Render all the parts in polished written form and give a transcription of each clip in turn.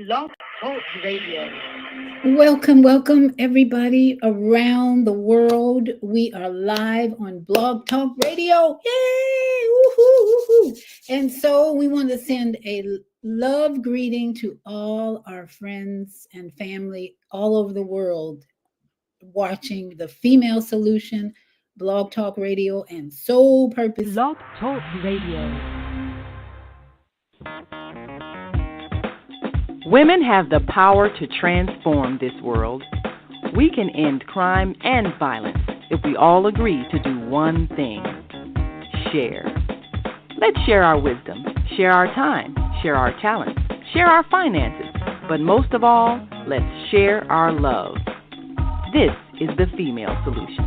Blog Talk Radio. Welcome, everybody around the world. We are live on Blog Talk Radio. Yay! Woohoo, woohoo. And so we want to send a love greeting to all our friends and family all over the world watching the Female Solution, Blog Talk Radio, and Soul Purpose. Blog Talk Radio. Women have the power to transform this world. We can end crime and violence if we all agree to do one thing: share. Let's share our wisdom, share our time, share our talents, share our finances, but most of all, let's share our love. This is the Female Solution.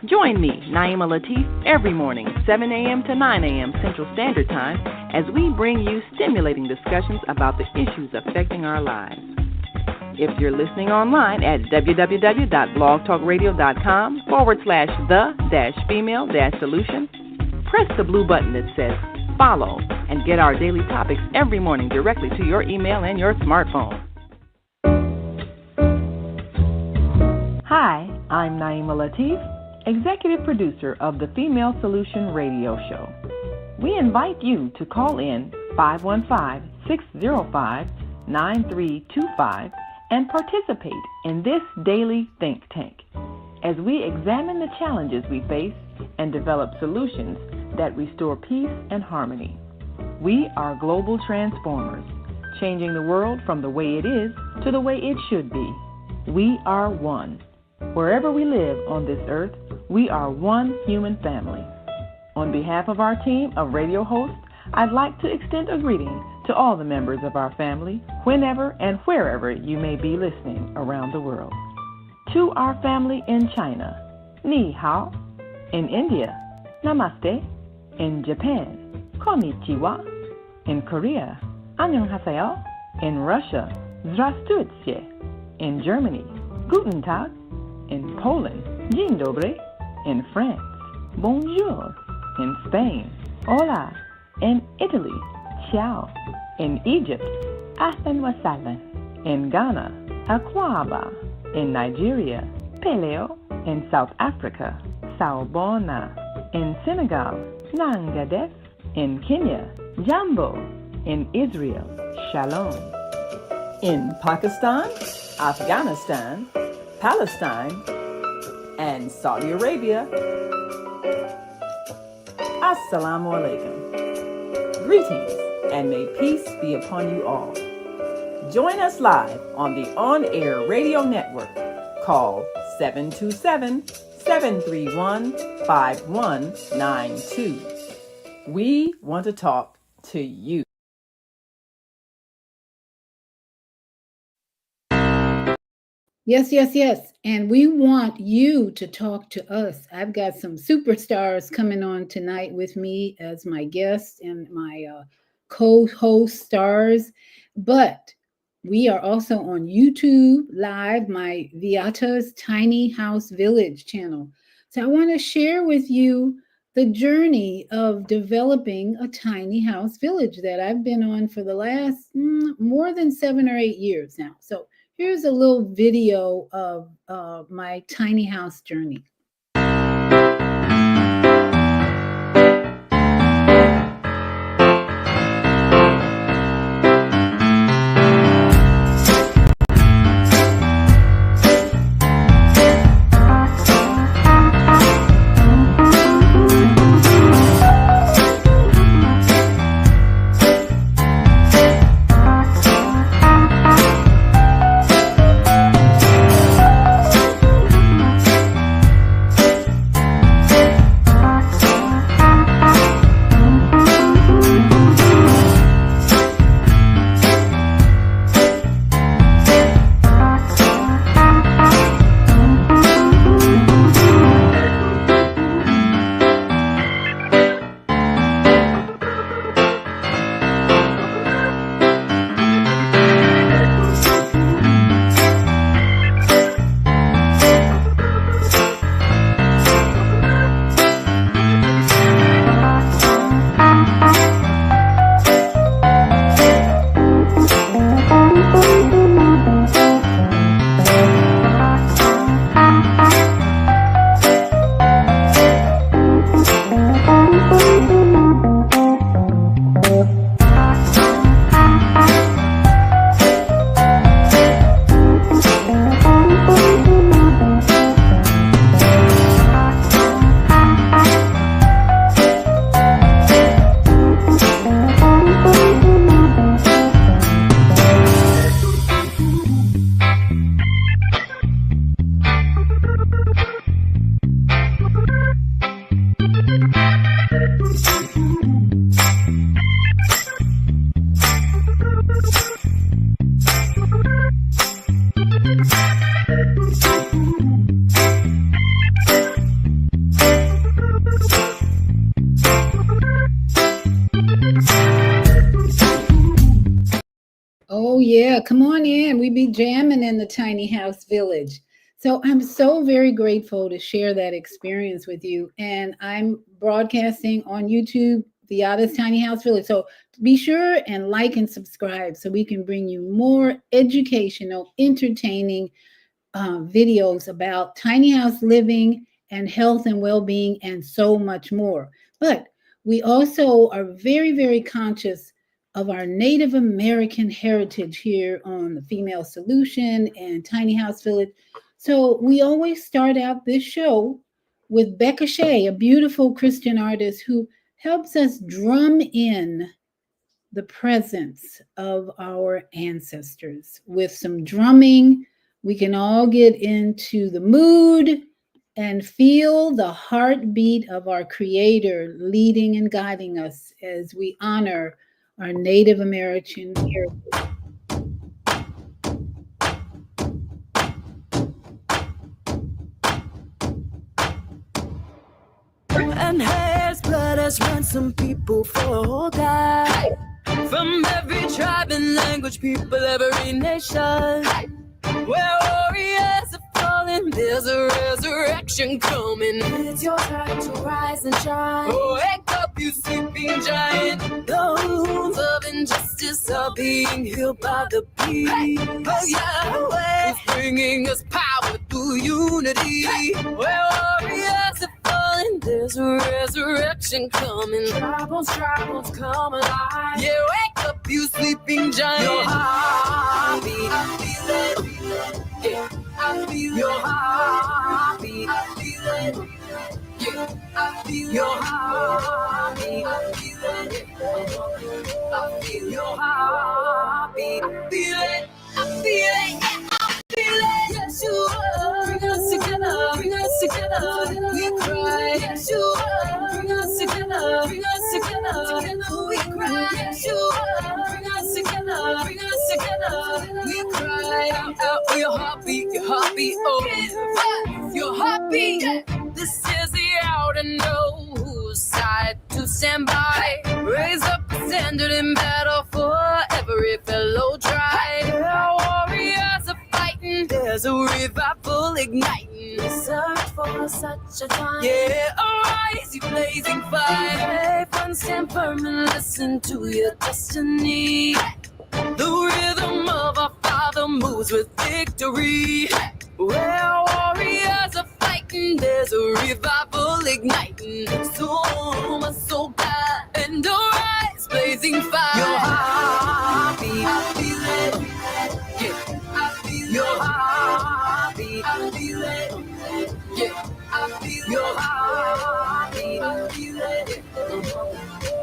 Join me, Naima Latif, every morning, 7 a.m. to 9 a.m. Central Standard Time, as we bring you stimulating discussions about the issues affecting our lives. If you're listening online at www.blogtalkradio.com/the-female-solution, press the blue button that says follow and get our daily topics every morning directly to your email and your smartphone. Hi, I'm Naima Latif, Executive Producer of the Female Solution Radio Show. We invite you to call in 515-605-9325 and participate in this daily think tank as we examine the challenges we face and develop solutions that restore peace and harmony. We are global transformers, changing the world from the way it is to the way it should be. We are one. Wherever we live on this earth, we are one human family. On behalf of our team of radio hosts, I'd like to extend a greeting to all the members of our family, whenever and wherever you may be listening around the world. To our family in China, Ni Hao. In India, Namaste. In Japan, Konnichiwa. In Korea, Annyeonghaseyo. In Russia, Здравствуйте. In Germany, Guten Tag. In Poland, Dzień dobry. In France, Bonjour. In Spain, Hola. In Italy, Ciao. In Egypt, Ahlan wa sahlan. In Ghana, Akwaba. In Nigeria, Peleo. In South Africa, Sawubona. In Senegal, Nangadef. In Kenya, Jambo. In Israel, Shalom. In Pakistan, Afghanistan, Palestine, and Saudi Arabia, Assalamu alaikum. Greetings, and may peace be upon you all. Join us live on the on-air radio network. Call 727-731-5192. We want to talk to you. Yes. And we want you to talk to us. I've got some superstars coming on tonight with me as my guests and my co-host stars. But we are also on YouTube Live, my Viata's Tiny House Village channel. So I want to share with you the journey of developing a tiny house village that I've been on for the last more than 7 or 8 years now. So here's a little video of my tiny house journey. Oh, yeah. Come on in. We be jamming in the tiny house village. So I'm so very grateful to share that experience with you. And I'm broadcasting on YouTube, the Otta's Tiny House Village. So be sure and like and subscribe so we can bring you more educational, entertaining videos about tiny house living and health and well being and so much more. But we also are very, very conscious of our Native American heritage here on the Female Solution and Tiny House Village. So we always start out this show with Becca Shea, a beautiful Christian artist who helps us drum in the presence of our ancestors. With some drumming, we can all get into the mood and feel the heartbeat of our Creator leading and guiding us as we honor our Native American heritage. And hairs, blood has ransomed people for God. From every tribe and language, people, every nation. Where warriors are falling, there's a resurrection coming. It's your time to rise and shine. Oh, wake up, you sleeping giant. The wounds of injustice are being healed by the peace of Yahweh, who's bringing us power through unity. Where warriors are falling, there's a resurrection coming. Dry bones come alive. Yeah, wake up, you sleeping giant. Your heartbeat, I feel it. Yeah, I feel your heartbeat. I feel it. Yeah, I feel your heartbeat. I feel it. I feel your heartbeat. I feel it. I feel it. Yeah, I feel it. Yes, you are. Bring us together. Bring us together. We cry. Yes, you are. Bring us together. Bring us together. Together we cry. Yes, you are. Bring us together. Bring us together. We cry out for your heartbeat, oh, your heartbeat. This is the hour to know whose side to stand by. Raise up the standard in battle for every fellow tribe. Our warriors are fighting, there's a revival igniting. Search for such a time. Yeah, arise, you blazing fire. Brave and stand firm and listen to your destiny. The rhythm of our Father moves with victory. Where warriors are fighting, there's a revival igniting. So my soul God, and arise, blazing fire. Your heartbeat, I feel it. Yeah, I feel your heartbeat. I feel it. Yeah, I feel your heartbeat. I feel it.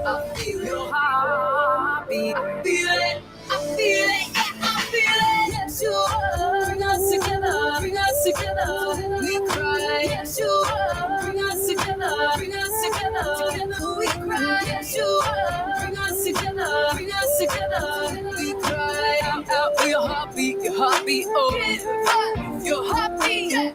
I feel your heartbeat. I feel it. I feel it, yeah, I feel it. Yes, you are. Bring us together, bring us together. We cry. Yes, you are. Bring us together, bring us together. Together we cry. Yes, you are. Bring us together, bring us together. We cry out for your heartbeat, oh, your heartbeat. Yeah.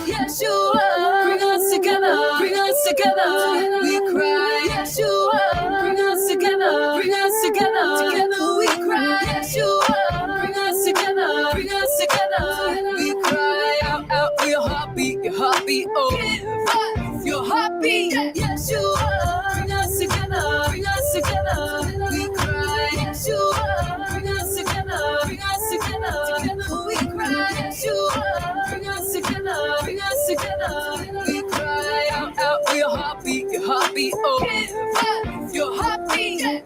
Yes, you are. Bring us together. Bring us together. We cry. Yes, you are. Bring us together. Bring us together. Together we cry. Yes, you are. Bring us together. Bring us together. We cry out for your heartbeat, oh, your heartbeat. Yes, you are. Bring us together. Bring us together. We cry. Yes, you are. Bring us together. Bring us together. Together we cry. Yes, you are. Bring us together. Bring us together. We cry out for your heartbeat, oh, your heartbeat.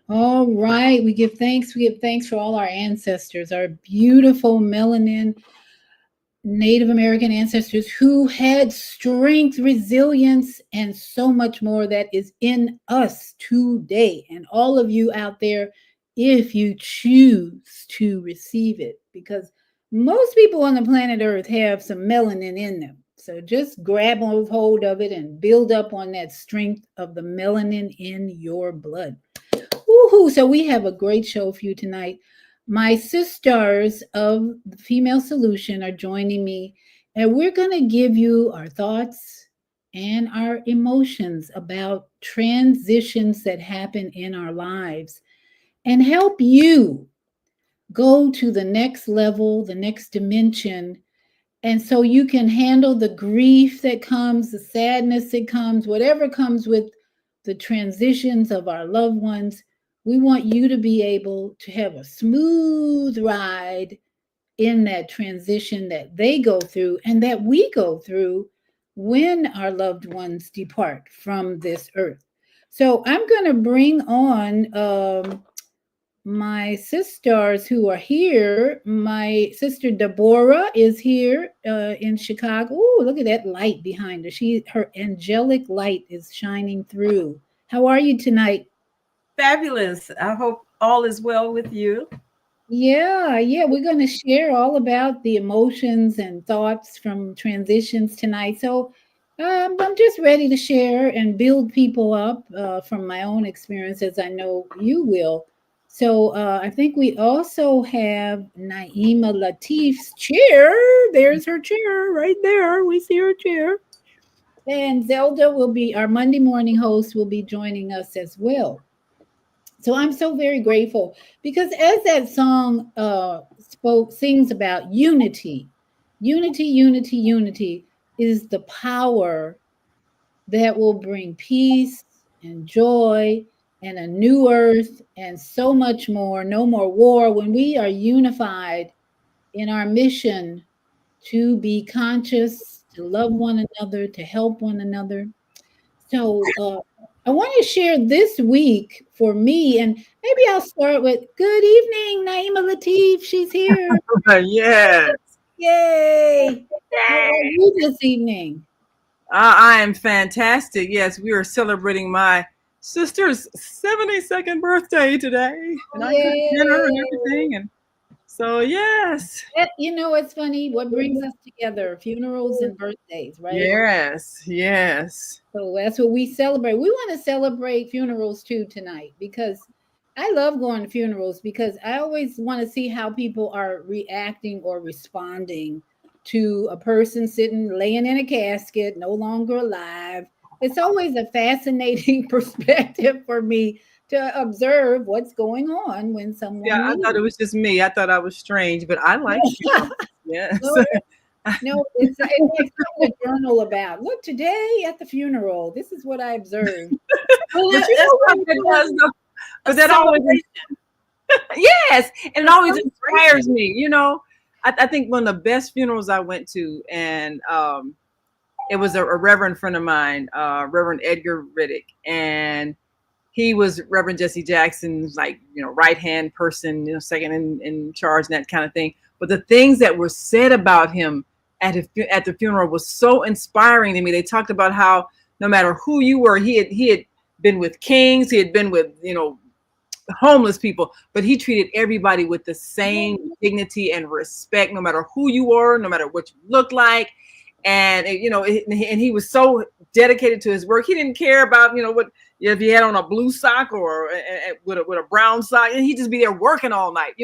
All right, we give thanks. We give thanks for all our ancestors, our beautiful melanin Native American ancestors who had strength, resilience, and so much more that is in us today. And all of you out there, if you choose to receive it, because Most people on the planet Earth have some melanin in them. So just grab hold of it and build up on that strength of the melanin in your blood. Woohoo! So we have a great show for you tonight. My sisters of the Female Solution are joining me, and we're going to give you our thoughts and our emotions about transitions that happen in our lives and help you go to the next level, the next dimension. And so you can handle the grief that comes, the sadness that comes, whatever comes with the transitions of our loved ones. We want you to be able to have a smooth ride in that transition that they go through and that we go through when our loved ones depart from this earth. So I'm going to bring on my sisters who are here. My sister Deborah is here in Chicago. Oh, look at that light behind her. Her angelic light is shining through. How are you tonight? Fabulous. I hope all is well with you. Yeah, we're going to share all about the emotions and thoughts from transitions tonight. So I'm just ready to share and build people up from my own experience, as I know you will. So I think we also have Naima Latif's chair. There's her chair right there. We see her chair. And Zelda will be our Monday morning host, will be joining us as well. So I'm so very grateful because as that song sings about unity, unity is the power that will bring peace and joy and a new earth and so much more. No more war. When we are unified in our mission to be conscious, to love one another, to help one another. So I want to share this week for me, and maybe I'll start with good evening, Naima Latif. She's here. Yes. Yay. How are you this evening? I am fantastic. Yes, we are celebrating my sister's 72nd birthday today. And I cooked dinner and everything. And so, yes. You know, it's funny what brings us together, funerals and birthdays, right? Yes. So that's what we celebrate. We want to celebrate funerals too tonight because I love going to funerals because I always want to see how people are reacting or responding to a person laying in a casket, no longer alive. It's always a fascinating perspective for me to observe what's going on when someone I thought it was just me. I thought I was strange, but I like it. Yes. No, it's like something to journal about. Look, today at the funeral, this is what I observed. But that always, yes, and it always inspires me. You know, I think one of the best funerals I went to, and it was a reverend friend of mine, Reverend Edgar Riddick, and he was Reverend Jesse Jackson's right hand person, second in charge and that kind of thing. But the things that were said about him at the funeral was so inspiring to me. They talked about how no matter who you were, he had been with kings, he had been with homeless people, but he treated everybody with the same dignity and respect, no matter who you were, no matter what you looked like. And and he was so dedicated to his work. He didn't care about what if he had on a blue sock or with a brown sock, and he'd just be there working all night.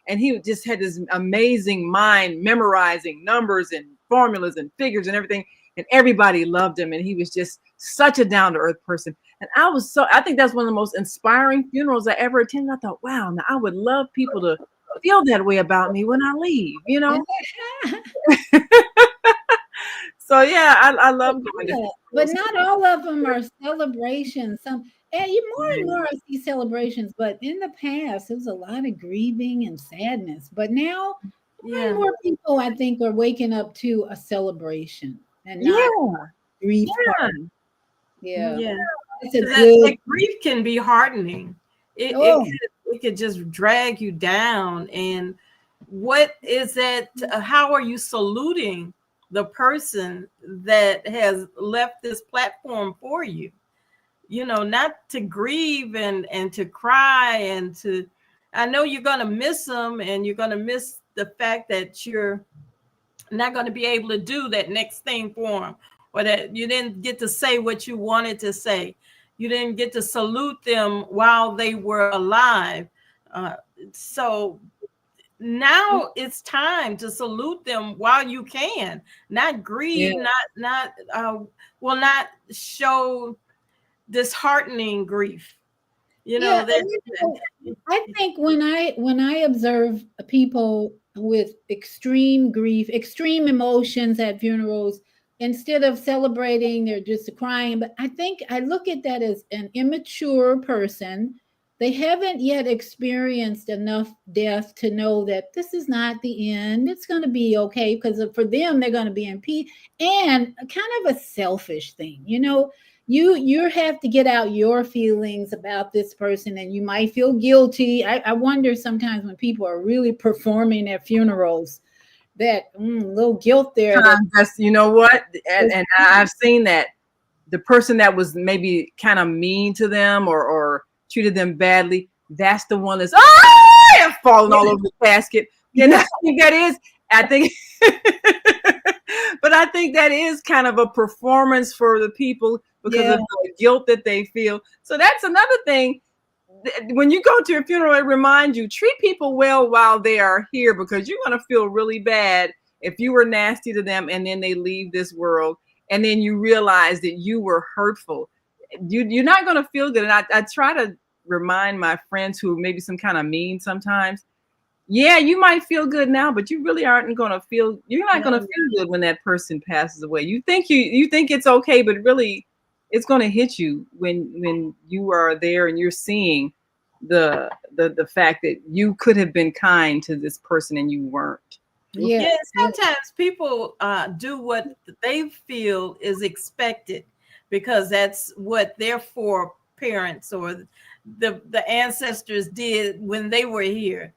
And he just had this amazing mind, memorizing numbers and formulas and figures and everything. And everybody loved him, and he was just such a down to earth person. And I think that's one of the most inspiring funerals I ever attended. I thought, wow, now I would love people to feel that way about me when I leave. So yeah, I love going to. But not all of them are celebrations. Some and more and more I see celebrations, but in the past there was a lot of grieving and sadness. But now more and more people I think are waking up to a celebration and not grief. Yeah. It's a good grief can be hardening. It could just drag you down. And what is that? How are you saluting the person that has left this platform for you? Not to grieve and to cry and to, I know you're going to miss them and you're going to miss the fact that you're not going to be able to do that next thing for them, or that you didn't get to say what you wanted to say. You didn't get to salute them while they were alive. So now it's time to salute them while you can, not grieve, not show disheartening grief. I think when I observe people with extreme grief, extreme emotions at funerals, instead of celebrating, they're just crying. But I think I look at that as an immature person. They haven't yet experienced enough death to know that this is not the end. It's going to be okay, because for them, they're going to be in peace. And kind of a selfish thing, you have to get out your feelings about this person, and you might feel guilty. I wonder sometimes when people are really performing at funerals, that little guilt there. That's, you know what? And I've seen that the person that was maybe kind of mean to them or treated them badly, that's the one that's falling all over the casket. And I think that is, but I think that is kind of a performance for the people because of the guilt that they feel. So that's another thing. When you go to a funeral, it reminds you, treat people well while they are here, because you're going to feel really bad if you were nasty to them and then they leave this world and then you realize that you were hurtful. You're not going to feel good. And I try to remind my friends who maybe some kind of mean sometimes, you might feel good now, but you really aren't going to feel, you're not going to feel good when that person passes away. You think it's okay, but really it's going to hit you when you are there and you're seeing the fact that you could have been kind to this person and you weren't. Yeah, sometimes people do what they feel is expected because that's what their foreparents or the ancestors did when they were here.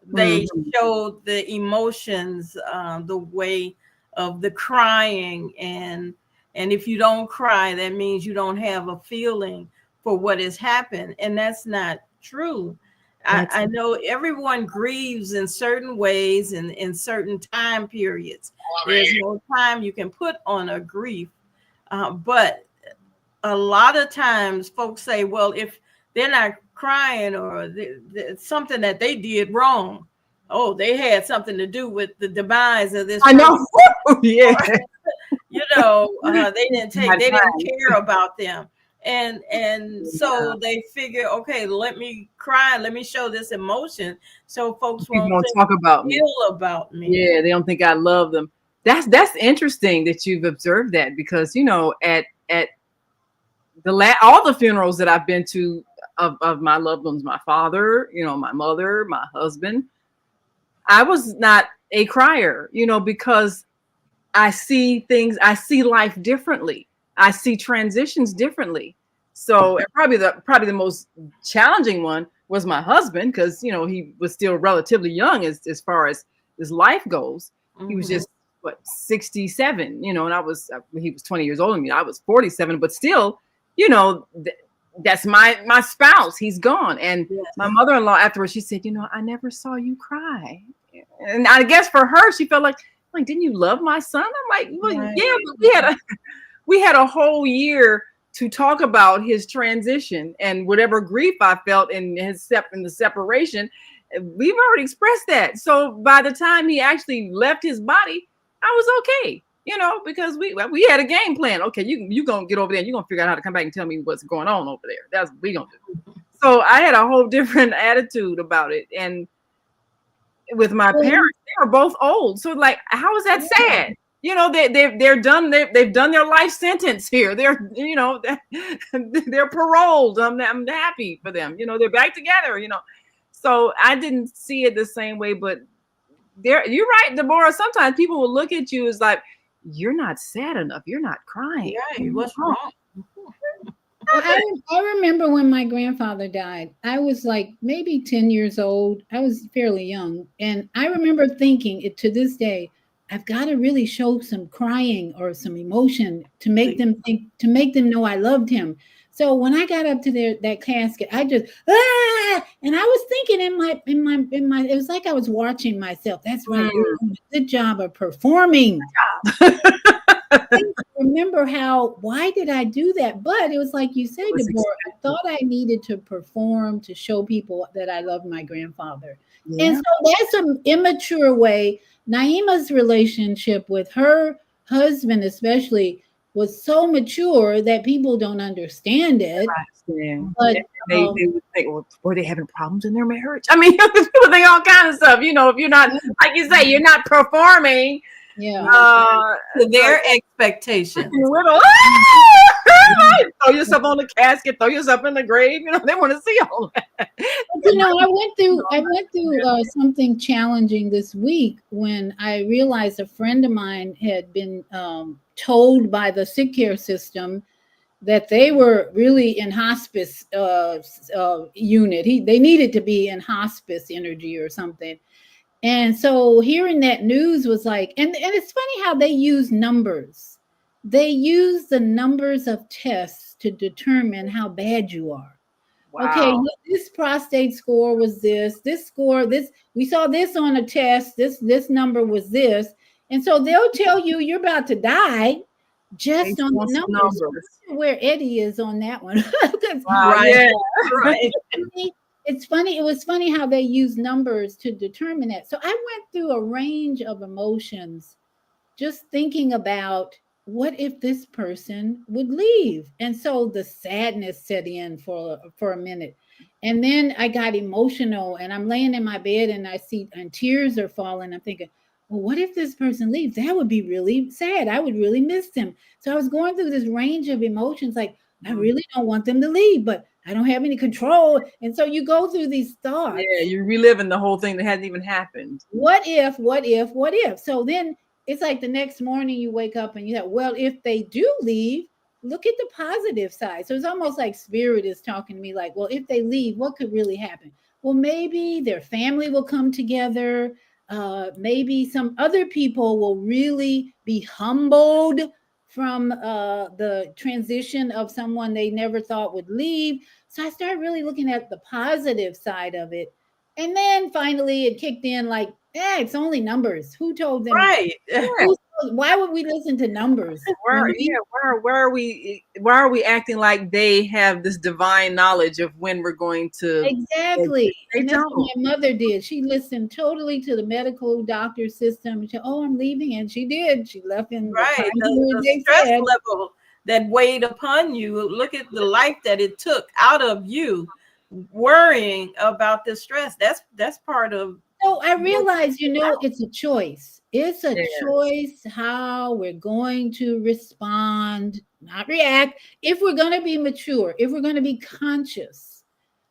They showed the emotions, the way of the crying, and if you don't cry, that means you don't have a feeling for what has happened, and that's not true. I know everyone grieves in certain ways and in certain time periods. There's no time you can put on a grief, but a lot of times folks say, well, if they're not crying or it's something that they did wrong, they had something to do with the demise of this person. I know. Yeah. They didn't care about them. And so they figure, okay, let me cry, let me show this emotion so folks won't talk about me. About me. Yeah, they don't think I love them. That's interesting that you've observed that, because at all the funerals that I've been to of my loved ones, my father, my mother, my husband, I was not a crier, because I see life differently. I see transitions differently. So probably the most challenging one was my husband, because he was still relatively young as far as his life goes. He was just 67, and he was 20 years older than me. I was 47, but still, that's my spouse. He's gone. And my mother-in-law afterwards, she said, I never saw you cry. And I guess for her, she felt like, didn't you love my son? I'm like, well, yeah, but we had a whole year to talk about his transition and whatever grief I felt in the separation. We've already expressed that. So by the time he actually left his body, I was okay, because we had a game plan. Okay, you gonna get over there and you're gonna figure out how to come back and tell me what's going on over there. That's what we gonna do. So I had a whole different attitude about it. And with my parents, they were both old. So how is that sad? They're done. They've done their life sentence here. They're they're paroled. I'm happy for them. They're back together. So I didn't see it the same way. But you're right, Deborah. Sometimes people will look at you as like, you're not sad enough. You're not crying. Yeah, what's wrong? I remember when my grandfather died. I was maybe 10 years old. I was fairly young. And I remember thinking to this day, I've got to really show some crying or some emotion to make them know I loved him. So when I got up to that casket, I just and I was thinking in my it was like I was watching myself. That's right, you're doing a good job of performing. I remember why did I do that? But it was like you said, Deborah, I thought I needed to perform to show people that I love my grandfather. Yeah. And so that's an immature way. Naima's relationship with her husband, especially, was so mature that people don't understand it. But they would think, well, were they having problems in their marriage? I mean, people think all kinds of stuff. You know, if you're not, like you say, you're not performing. Yeah. To their expectations. Throw yourself on the casket, throw yourself in the grave. You know, they want to see all that. You know, I went through something challenging this week when I realized a friend of mine had been told by the sick care system that they were really in hospice unit. They needed to be in hospice energy or something. And so hearing that news was like, and it's funny how they use numbers. They use the numbers of tests to determine how bad you are. Wow. Okay, this prostate score was this score, we saw this on a test, this number was this. And so they'll tell you you're about to die just on the numbers. Where Eddie is on that one. Right. Right. It's funny. It was funny how they use numbers to determine that. So I went through a range of emotions just thinking about what if this person would leave. And so the sadness set in for a minute. And then I got emotional and I'm laying in my bed and I see and tears are falling. I'm thinking, well, what if this person leaves? That would be really sad. I would really miss them. So I was going through this range of emotions like, I really don't want them to leave, but I don't have any control. And so you go through these thoughts. Yeah, you're reliving the whole thing that hasn't even happened. What if? So then it's like the next morning you wake up and you say, well, if they do leave, look at the positive side. So it's almost like spirit is talking to me like, well, if they leave, what could really happen? Well, maybe their family will come together. Maybe some other people will really be humbled from the transition of someone they never thought would leave. So I started really looking at the positive side of it. And then finally it kicked in like, it's only numbers. Who told them? Right. Why would we listen to numbers? Why are we acting like they have this divine knowledge of when we're going to? Exactly. And that's what my mother did. She listened totally to the medical doctor system. She said, I'm leaving. And she did. She left in the stress level that weighed upon you. Look at the life that it took out of you, worrying about the stress. That's part of. So I realized, it's a choice. It's a choice how we're going to respond, not react. If we're going to be mature, if we're going to be conscious,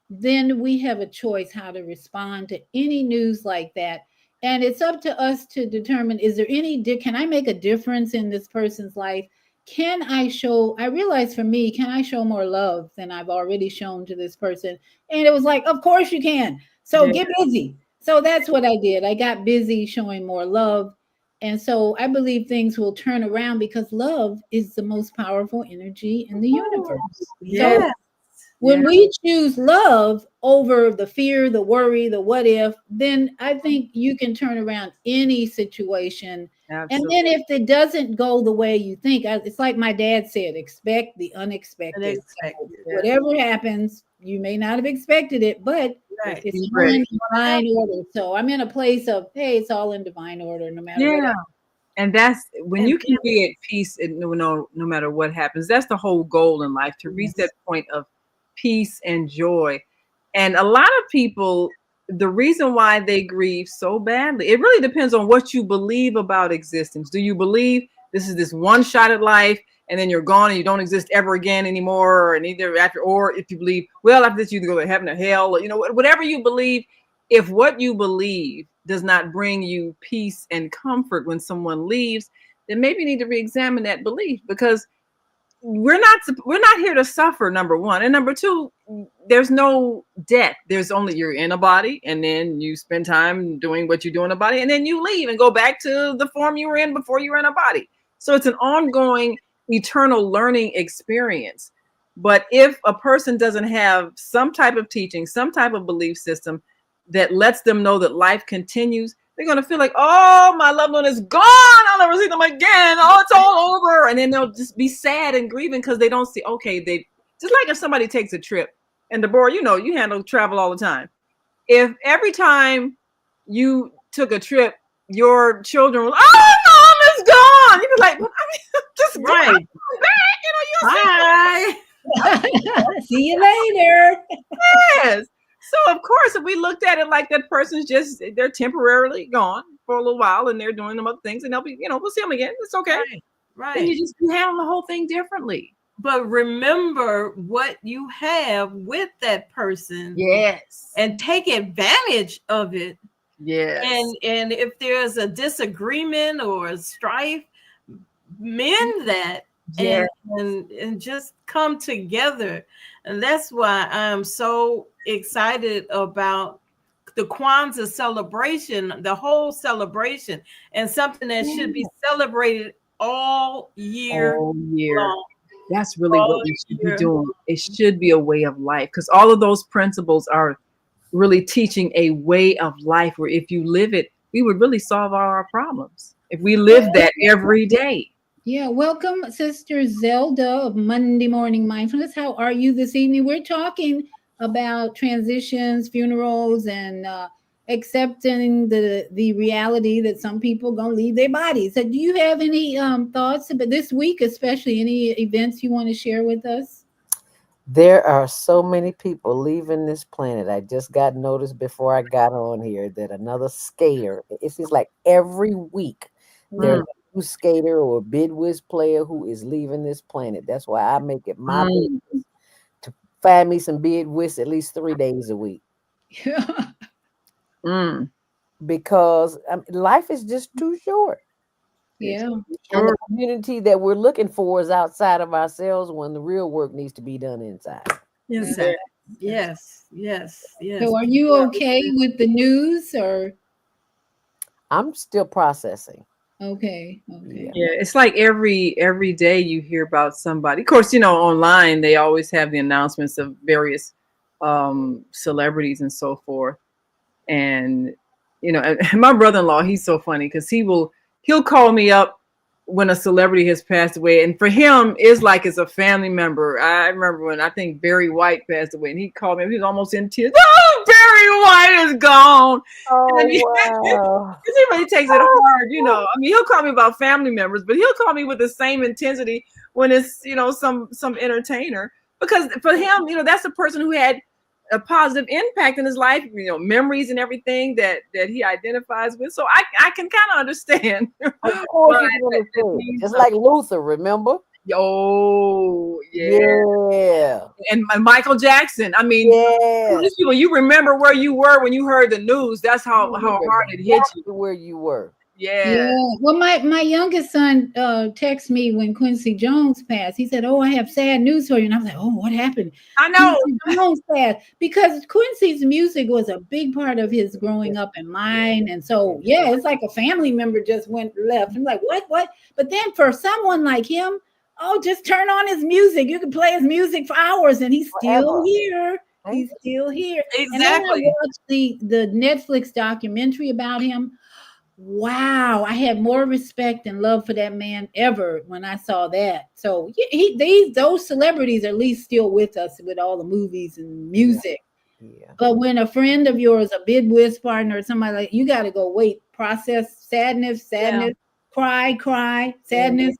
then we have a choice how to respond to any news like that. And it's up to us to determine, can I make a difference in this person's life? I realized for me, can I show more love than I've already shown to this person? And it was like, of course you can. So get busy. So that's what I did. I got busy showing more love. And so I believe things will turn around because love is the most powerful energy in the universe. Yes. So when we choose love over the fear, the worry, the what if, then I think you can turn around any situation. Absolutely. And then if it doesn't go the way you think, it's like my dad said, expect the unexpected. Whatever happens, you may not have expected it, but it's in divine order. So I'm in a place of, hey, it's all in divine order, no matter what. And that's when you can be at peace, and no matter what happens. That's the whole goal in life, to reach that point of peace and joy. And a lot of people, the reason why they grieve so badly, it really depends on what you believe about existence. Do you believe this is this one shot at life and then you're gone and you don't exist ever again anymore, or if you believe, well, after this you go to heaven or hell, or whatever you believe. If what you believe does not bring you peace and comfort when someone leaves, then maybe you need to re-examine that belief, because we're not here to suffer, number one. And number two, there's no death. There's only, you're in a body, and then you spend time doing what you do in a body, and then you leave and go back to the form you were in before you were in a body. So it's an ongoing, eternal learning experience. But if a person doesn't have some type of teaching, some type of belief system that lets them know that life continues, they're going to feel like, oh, my loved one is gone. I'll never see them again. Oh, it's all over. And then they'll just be sad and grieving because they don't see, okay, they just like if somebody takes a trip. And Deborah, you know, you handle travel all the time. If every time you took a trip, your children were, oh, mom is gone. You'd be like, well, I mean, just Right. go back. You know, Bye. See you later. yes. So of course, if we looked at it like that person's just, they're temporarily gone for a little while and they're doing them other things and they'll be, you know, we'll see them again. It's okay. Right. Then you handle the whole thing differently. But remember what you have with that person. Yes. And take advantage of it. Yes. And if there's a disagreement or a strife, mend that. Yes. And just come together. And that's why I'm so excited about the Kwanzaa celebration, the whole celebration, and something that should be celebrated all year long. That's really what we should be doing. It should be a way of life, because all of those principles are really teaching a way of life where if you live it, we would really solve all our problems if we live that every day. Yeah, welcome, Sister Zelda of Monday Morning Mindfulness. How are you this evening? We're talking about transitions, funerals, and accepting the reality that some people gonna leave their bodies. So do you have any thoughts about this week, especially any events you want to share with us? There are so many people leaving this planet. I just got noticed before I got on here that another skater, it seems like every week there's a new skater or bid whiz player who is leaving this planet. That's why I make it my business to find me some bid whiz at least 3 days a week. Because life is just too short. Yeah. And the community that we're looking for is outside of ourselves when the real work needs to be done inside. Inside. Yes, yes, yes. So are you okay with the news, or? I'm still processing. Okay. Yeah, it's like every day you hear about somebody. Of course, you know, online they always have the announcements of various celebrities and so forth. And you know, and my brother-in-law, he's so funny because he'll call me up when a celebrity has passed away, and for him it's like it's a family member. I remember when I think Barry White passed away, and he called me. He was almost in tears. Oh, Barry White is gone. Oh, and he really takes it hard, you know. I mean, he'll call me about family members, but he'll call me with the same intensity when it's, you know, some entertainer, because for him, you know, that's a person who had a positive impact in his life, you know, memories and everything that he identifies with. So I can kind of understand. Of course, just like Luther, remember? Oh, yeah. And Michael Jackson. I mean, these people, you remember where you were when you heard the news. That's how hard it hit you. Where you were. Yeah. Well, my youngest son texted me when Quincy Jones passed. He said, "Oh, I have sad news for you." And I was like, "Oh, what happened?" I know. Quincy Jones passed, because Quincy's music was a big part of his growing up and mine. And so, yeah, it's like a family member just left. I'm like, what? But then for someone like him, oh, just turn on his music. You can play his music for hours and he's still here. He's still here. Exactly. And then I watched the Netflix documentary about him. Wow, I had more respect and love for that man ever when I saw that. So those celebrities are at least still with us with all the movies and music. Yeah. But when a friend of yours, a bid whiz partner, or somebody like, you got to go wait, process sadness, cry, sadness,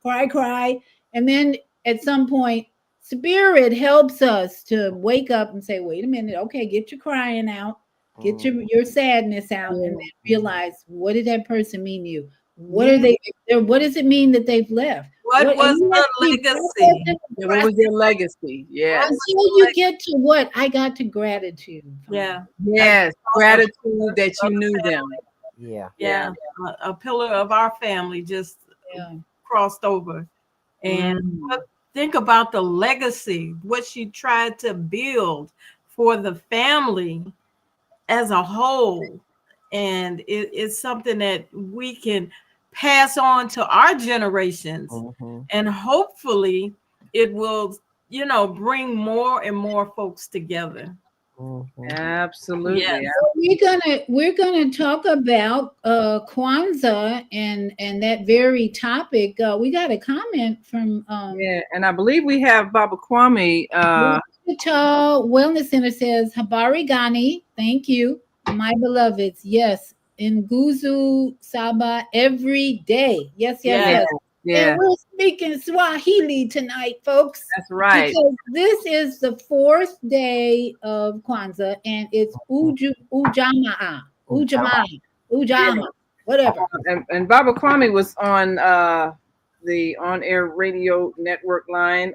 cry, and then at some point, spirit helps us to wake up and say, wait a minute, okay, get your crying out. Get your sadness out, and then realize, what did that person mean to you? What are they? What does it mean that they've left? What was the legacy? What was their legacy? Yeah. Until you get to what I got to gratitude. Yeah. Yes. Gratitude that you knew them. Yeah. A pillar of our family just crossed over. And think about the legacy, what she tried to build for the family as a whole. And it's something that we can pass on to our generations. And hopefully it will bring more and more folks together. Absolutely. Yes. We're gonna talk about Kwanzaa and that very topic. We got a comment from Yeah, and I believe we have Baba Kwame. Wichita Wellness Center says Habari Gani, thank you, my beloveds. Yes, in Guzu Saba every day. Yes, yes, Yeah. yes. Yeah, And we're speaking Swahili tonight, folks. that's right. Because this is the fourth day of Kwanzaa, and it's Ujamaa, whatever. And Baba Kwame was on the on-air radio network line.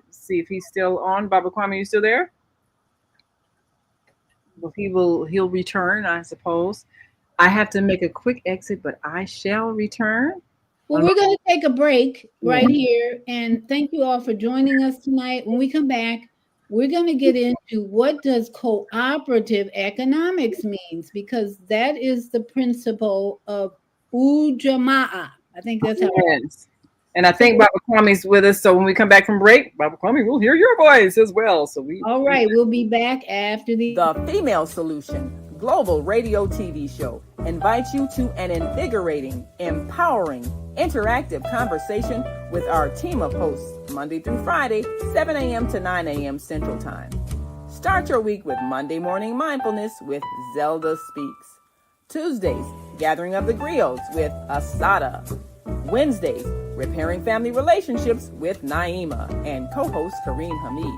See if he's still on. Baba Kwame, you still there? Well, he'll return, I suppose. I have to make a quick exit, but I shall return. Well, we're going to take a break right here, and thank you all for joining us tonight. When we come back, we're going to get into what does cooperative economics means, because that is the principle of Ujamaa. I think that's how it is. And I think Baba Kwame's with us. So when we come back from break, Baba Kwame will hear your voice as well. So all right, we'll be back after the Female Solution Global Radio TV show invites you to an invigorating, empowering, interactive conversation with our team of hosts Monday through Friday, 7 a.m. to 9 a.m. Central Time. Start your week with Monday Morning Mindfulness with Zelda Speaks. Tuesdays, Gathering of the Griots with Asada. Wednesdays, Repairing Family Relationships with Naima and co-host Kareem Hamid.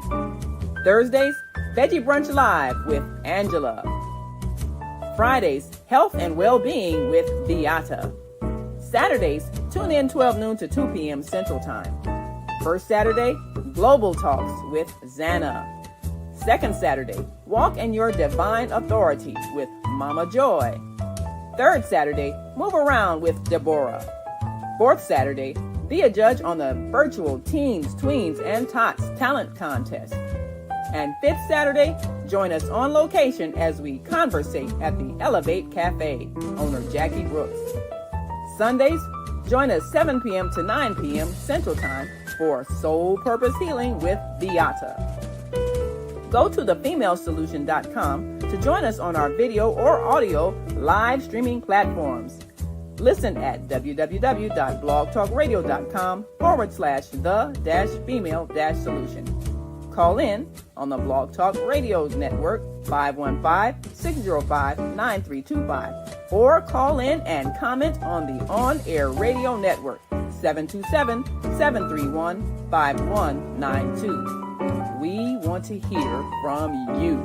Thursdays, Veggie Brunch Live with Angela. Fridays, Health and Well-Being with Beata. Saturdays, tune in 12 noon to 2 p.m. Central Time. First Saturday, Global Talks with Zana. Second Saturday, Walk in Your Divine Authority with Mama Joy. Third Saturday, Move Around with Deborah. Fourth Saturday, be a judge on the virtual Teens, Tweens, and Tots Talent Contest. And fifth Saturday, join us on location as we conversate at the Elevate Cafe, owner Jackie Brooks. Sundays, join us 7 p.m. to 9 p.m. Central Time for Soul Purpose Healing with Beata. Go to thefemalesolution.com to join us on our video or audio live streaming platforms. Listen at www.blogtalkradio.com/the-female-solution. Call in on the Blog Talk Radio Network 515-605-9325 or call in and comment on the On-Air Radio Network 727-731-5192. We want to hear from you.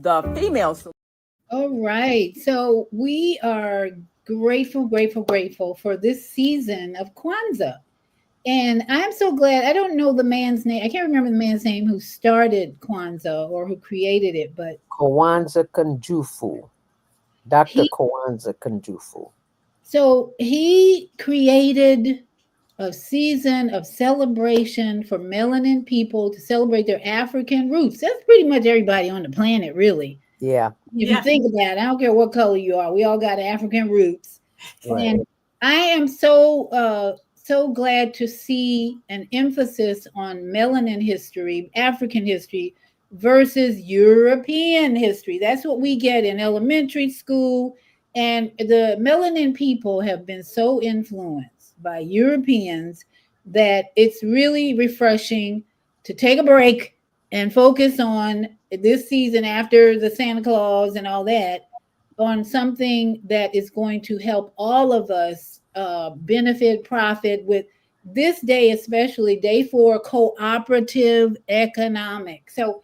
The Female Solution. All right. So we are grateful for this season of Kwanzaa. And I'm so glad. I don't know the man's name. I can't remember the man's name who started Kwanzaa or who created it, but Kwanzaa Kanjufu. Dr. Kwanzaa Kanjufu. So he created a season of celebration for melanin people to celebrate their African roots. That's pretty much everybody on the planet, really. Yeah. If you think about it, I don't care what color you are. We all got African roots. Right. And I am so glad to see an emphasis on melanin history, African history, versus European history. That's what we get in elementary school. And the melanin people have been so influenced by Europeans that it's really refreshing to take a break and focus on this season after the Santa Claus and all that, on something that is going to help all of us benefit, profit with this day, especially day 4, cooperative economics. So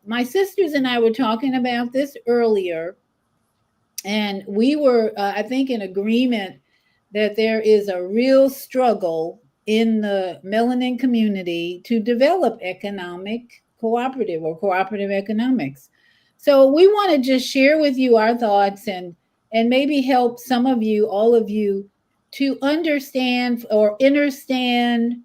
my sisters and I were talking about this earlier, and we were, I think, in agreement that there is a real struggle in the melanin community to develop economic cooperative or cooperative economics. So we want to just share with you our thoughts and maybe help some of you, all of you, to understand or understand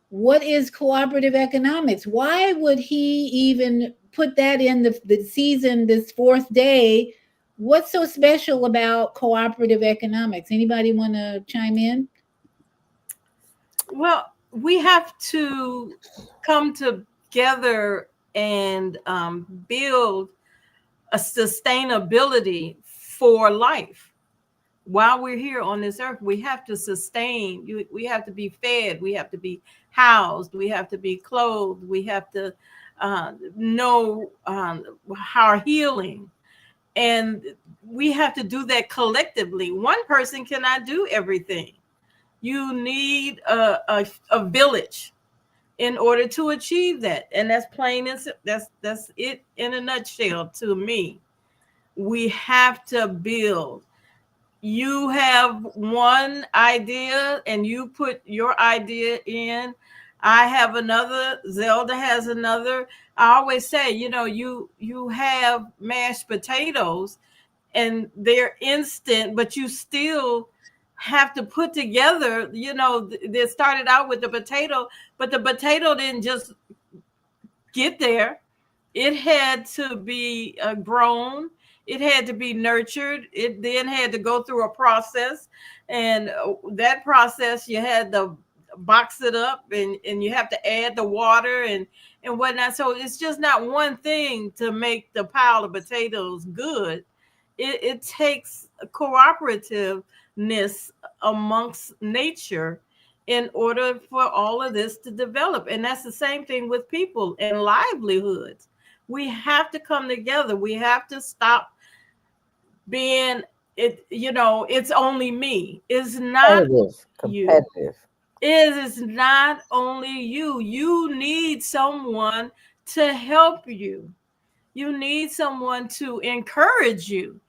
what is cooperative economics. Why would he even put that in the season, this 4th day, What's so special about cooperative economics? Anybody want to chime in? Well, we have to come together and build a sustainability for life. While we're here on this earth, we have to sustain. We have to be fed. We have to be housed. We have to be clothed. We have to know our healing. And we have to do that collectively. One person cannot do everything. You need a village in order to achieve that. And that's plain and that's it in a nutshell to me. We have to build. You have one idea and you put your idea in. I have another. Zelda has another. I always say, you have mashed potatoes and they're instant, but you still have to put together, they started out with the potato, but the potato didn't just get there. It had to be grown. It had to be nurtured. It then had to go through a process. And that process, you had to box it up and you have to add the water and whatnot. So it's just not one thing to make the pile of potatoes good. It takes cooperativeness amongst nature in order for all of this to develop. And that's the same thing with people and livelihoods. We have to come together. We have to stop being it's only me. It's not competitive. It is not only you. You need someone to help you. You need someone to encourage you.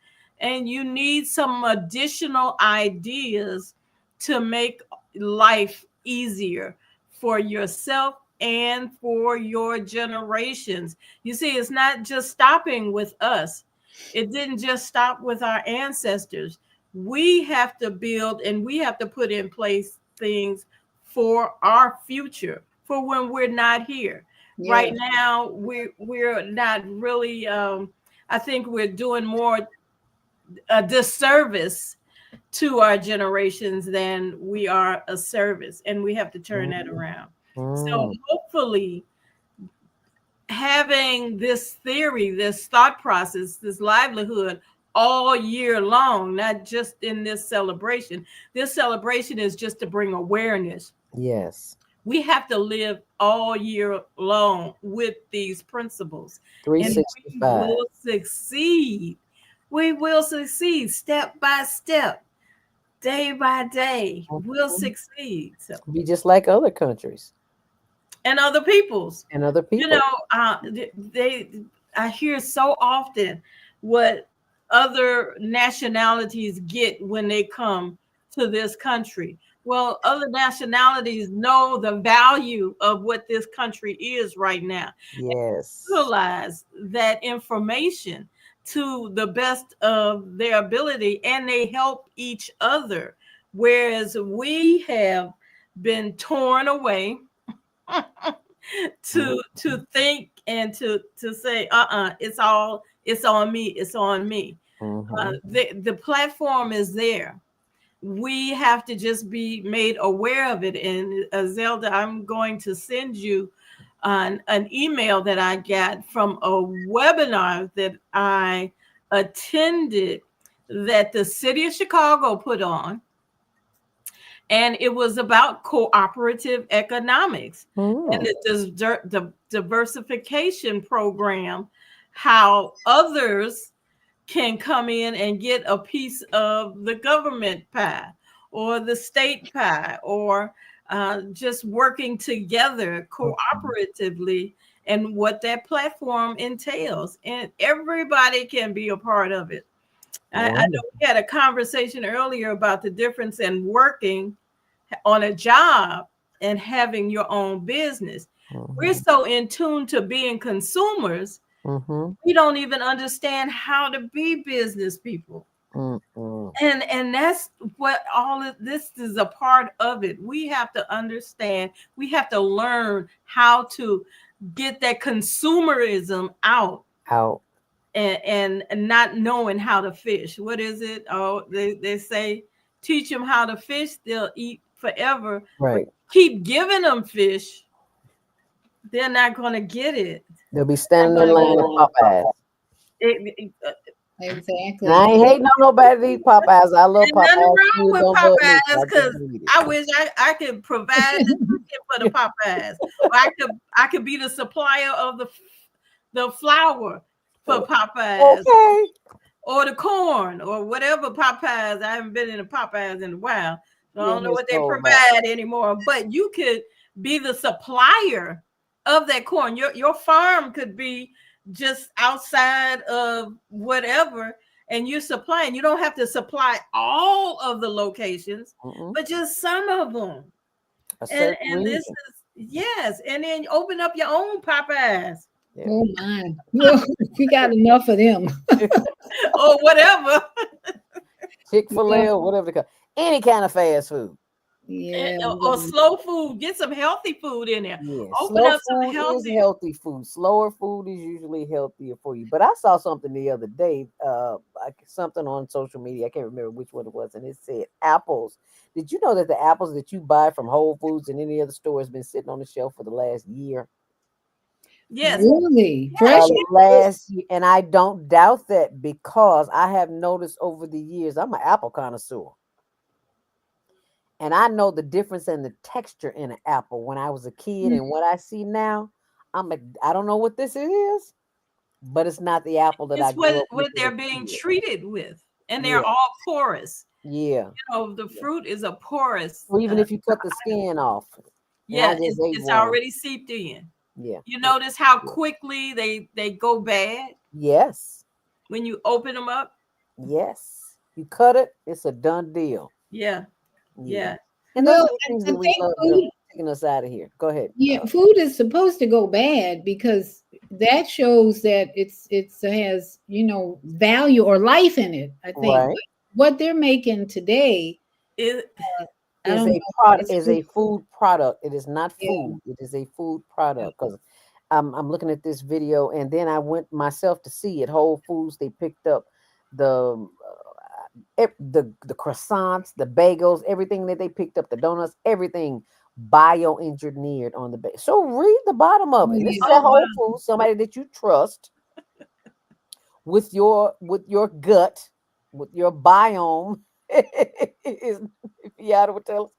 And you need some additional ideas to make life easier for yourself and for your generations. You see, it's not just stopping with us. It didn't just stop with our ancestors. We have to build and we have to put in place things for our future, for when we're not here. Yeah. Right now, we're not really, I think we're doing more a disservice to our generations than we are a service, and we have to turn that around. So hopefully having this theory, this thought process, this livelihood all year long, not just in this celebration. This celebration is just to bring awareness. Yes. We have to live all year long with these principles. 365. And we will succeed. We will succeed step by step, day by day. We'll succeed. So be just like other countries. And other peoples. And other people. I hear so often what other nationalities get when they come to this country. Well, other nationalities know the value of what this country is right now. Yes. Utilize that information to the best of their ability, and they help each other. Whereas we have been torn away to think and to say, it's on me. It's on me. The platform is there. We have to just be made aware of it. And Zelda, I'm going to send you an email that I got from a webinar that I attended that the city of Chicago put on. And it was about cooperative economics and the diversification program, how others can come in and get a piece of the government pie or the state pie, or just working together cooperatively, and what that platform entails. And everybody can be a part of it. I know we had a conversation earlier about the difference in working on a job and having your own business. We're so in tune to being consumers. We don't even understand how to be business people. And that's what all of this is a part of it. We have to understand, we have to learn how to get that consumerism out. and not knowing how to fish. What is it? Oh, they say teach them how to fish, they'll eat forever. Right. But keep giving them fish, they're not going to get it. They'll be standing in line at Popeyes. Exactly. And I ain't hating on nobody to eat Popeyes. I love There's nothing Popeyes. wrong with Don't bug me. Popeyes, because I wish I could provide the chicken for the Popeyes. Or I could be the supplier of the flour for Popeyes. Okay. Or the corn or whatever Popeyes. I haven't been in a Popeyes in a while. So I don't know what they provide anymore. But you could be the supplier of that corn. Your farm could be just outside of whatever, and you're supplying. You don't have to supply all of the locations, but just some of them. And this is, yes, and then open up your own Popeyes. Yeah. Oh my, we got enough of them. Or whatever. Chick-fil-A or whatever they call any kind of fast food. Yeah. Or slow food. Get some healthy food in there. Yeah. Open Slow up some food healthy. is healthy food. Slower food is usually healthier for you. But I saw something the other day, something on social media. I can't remember which one it was, and it said apples. Did you know that the apples that you buy from Whole Foods and any other store has been sitting on the shelf for the last year? Yes. Really? Fresh last year, and I don't doubt that because I have noticed over the years, I'm an apple connoisseur. And I know the difference in the texture in an apple when I was a kid and what I see now. I don't know what this is, but it's not the apple that I grew up with. What they're being treated with, and they're all porous. Yeah, you know, the fruit is a porous. Well, even if you cut the skin off, yeah, it's already seeped in. Yeah, you notice how quickly they go bad. Yes, when you open them up. Yes, you cut it, it's a done deal. Yeah. And those are the things that we love taking us out of here. Go ahead. Yeah, food is supposed to go bad because that shows that it has, you know, value or life in it. I think what they're making today is a food product. It is not food. It is a food product. Because I'm looking at this video, and then I went myself to see at Whole Foods. They picked up the croissants, the bagels, everything that they picked up, the donuts, everything bioengineered on the bag. So read the bottom of it. This is at Whole Foods, somebody that you trust with your gut, with your biome. If Yada would tell us.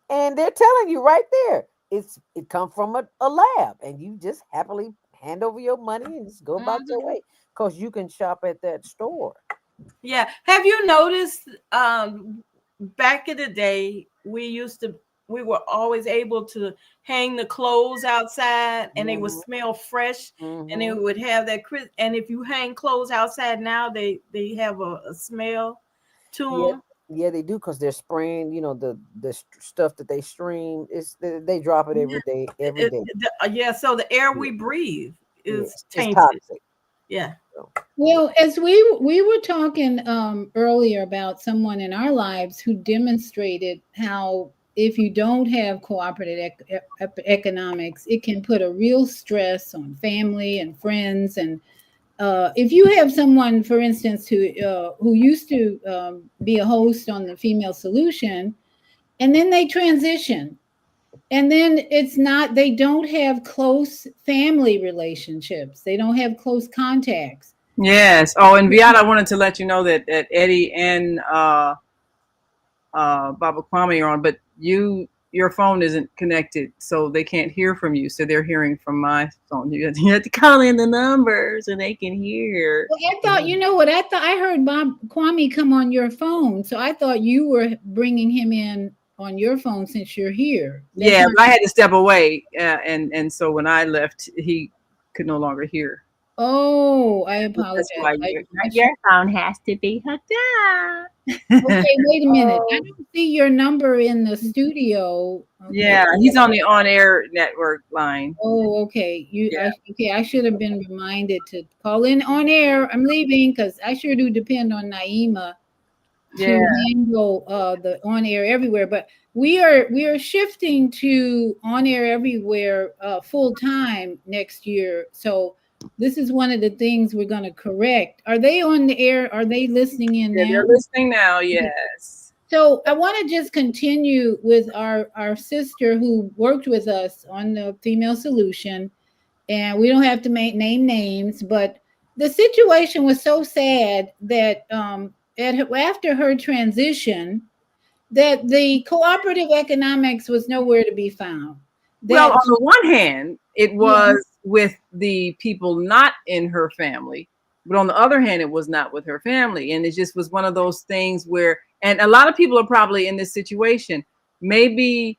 And they're telling you right there, it comes from a lab, and you just happily hand over your money and just go about your way because you can shop at that store. Yeah. Have you noticed back in the day, we were always able to hang the clothes outside and they would smell fresh and they would have that crisp. And if you hang clothes outside now, they have a smell to them. Yeah, they do because they're spraying, you know, the stuff that they stream. They drop it every day. Yeah, so the air we breathe is tainted. Toxic. Yeah. Well, as we were talking earlier about someone in our lives who demonstrated how if you don't have cooperative economics, it can put a real stress on family and friends. And if you have someone, for instance, who used to be a host on the Female Solution, and then they transition, and then they don't have close family relationships. They don't have close contacts. Yes. Oh, and Viata, I wanted to let you know that Eddie and Baba Kwame are on, but your phone isn't connected, so they can't hear from you. So they're hearing from my phone. You have to call in the numbers and they can hear. Well, I thought, you know what? I thought I heard Bob Kwame come on your phone, so I thought you were bringing him in on your phone since you're here. Yeah, I had to step away, and so when I left, he could no longer hear. Oh, I apologize. That's why your phone has to be hooked up. Okay, wait a minute. I don't see your number in the studio. Okay. Yeah, he's on the on-air network line. Oh, okay. I should have been reminded to call in on air. I'm leaving because I sure do depend on Naima to handle the on air everywhere. But we are shifting to on air everywhere full time next year. So This is one of the things we're going to correct. Are they on the air? Are they listening in now? They're listening now. Yes. So I want to just continue with our sister who worked with us on the female solution, and we don't have to name names, but the situation was so sad that after her transition, that the cooperative economics was nowhere to be found. Well, on the one hand, it was with the people not in her family, but on the other hand, it was not with her family. And it just was one of those things where, and a lot of people are probably in this situation. Maybe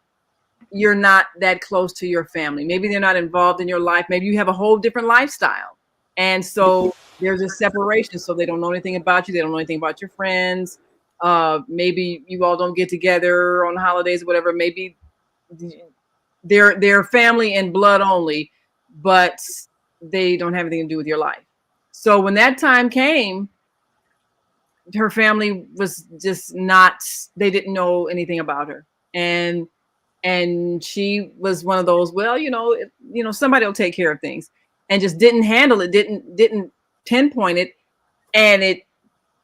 you're not that close to your family. Maybe they're not involved in your life. Maybe you have a whole different lifestyle. And so there's a separation. So they don't know anything about you. They don't know anything about your friends. Maybe you all don't get together on holidays or whatever. Maybe they're family and blood only, but they don't have anything to do with your life. So when that time came, her family was just not, they didn't know anything about her. And she was one of those, well, somebody will take care of things, and just didn't handle it, didn't pinpoint it. And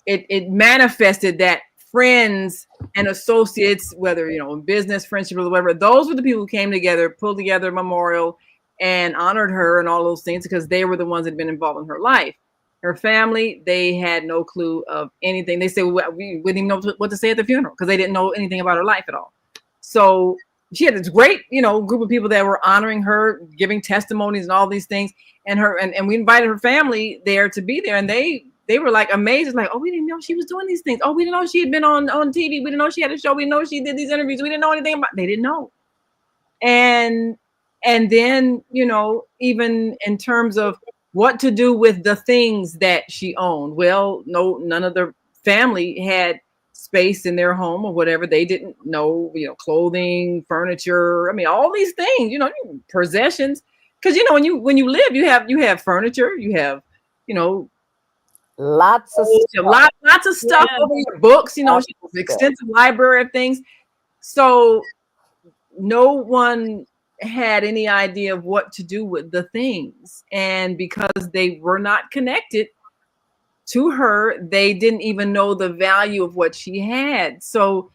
it manifested that friends and associates, whether, in business, friendship, or whatever, those were the people who came together, pulled together a memorial and honored her and all those things, because they were the ones that had been involved in her life. Her family, they had no clue of anything. They said, well, we didn't even know what to say at the funeral, because they didn't know anything about her life at all. So she had this great, group of people that were honoring her, giving testimonies and all these things. And we invited her family there to be there. And they were like amazed, like, oh, we didn't know she was doing these things. Oh, we didn't know she had been on TV. We didn't know she had a show. We didn't know she did these interviews. We didn't know anything about. They didn't know. And then, even in terms of what to do with the things that she owned, well, none of the family had space in their home or whatever. They didn't know, clothing, furniture. I mean, all these things, possessions. Because when you live, you have furniture, you have, lots of stuff over your books, extensive library of things. So no one had any idea of what to do with the things. And because they were not connected to her, they didn't even know the value of what she had. So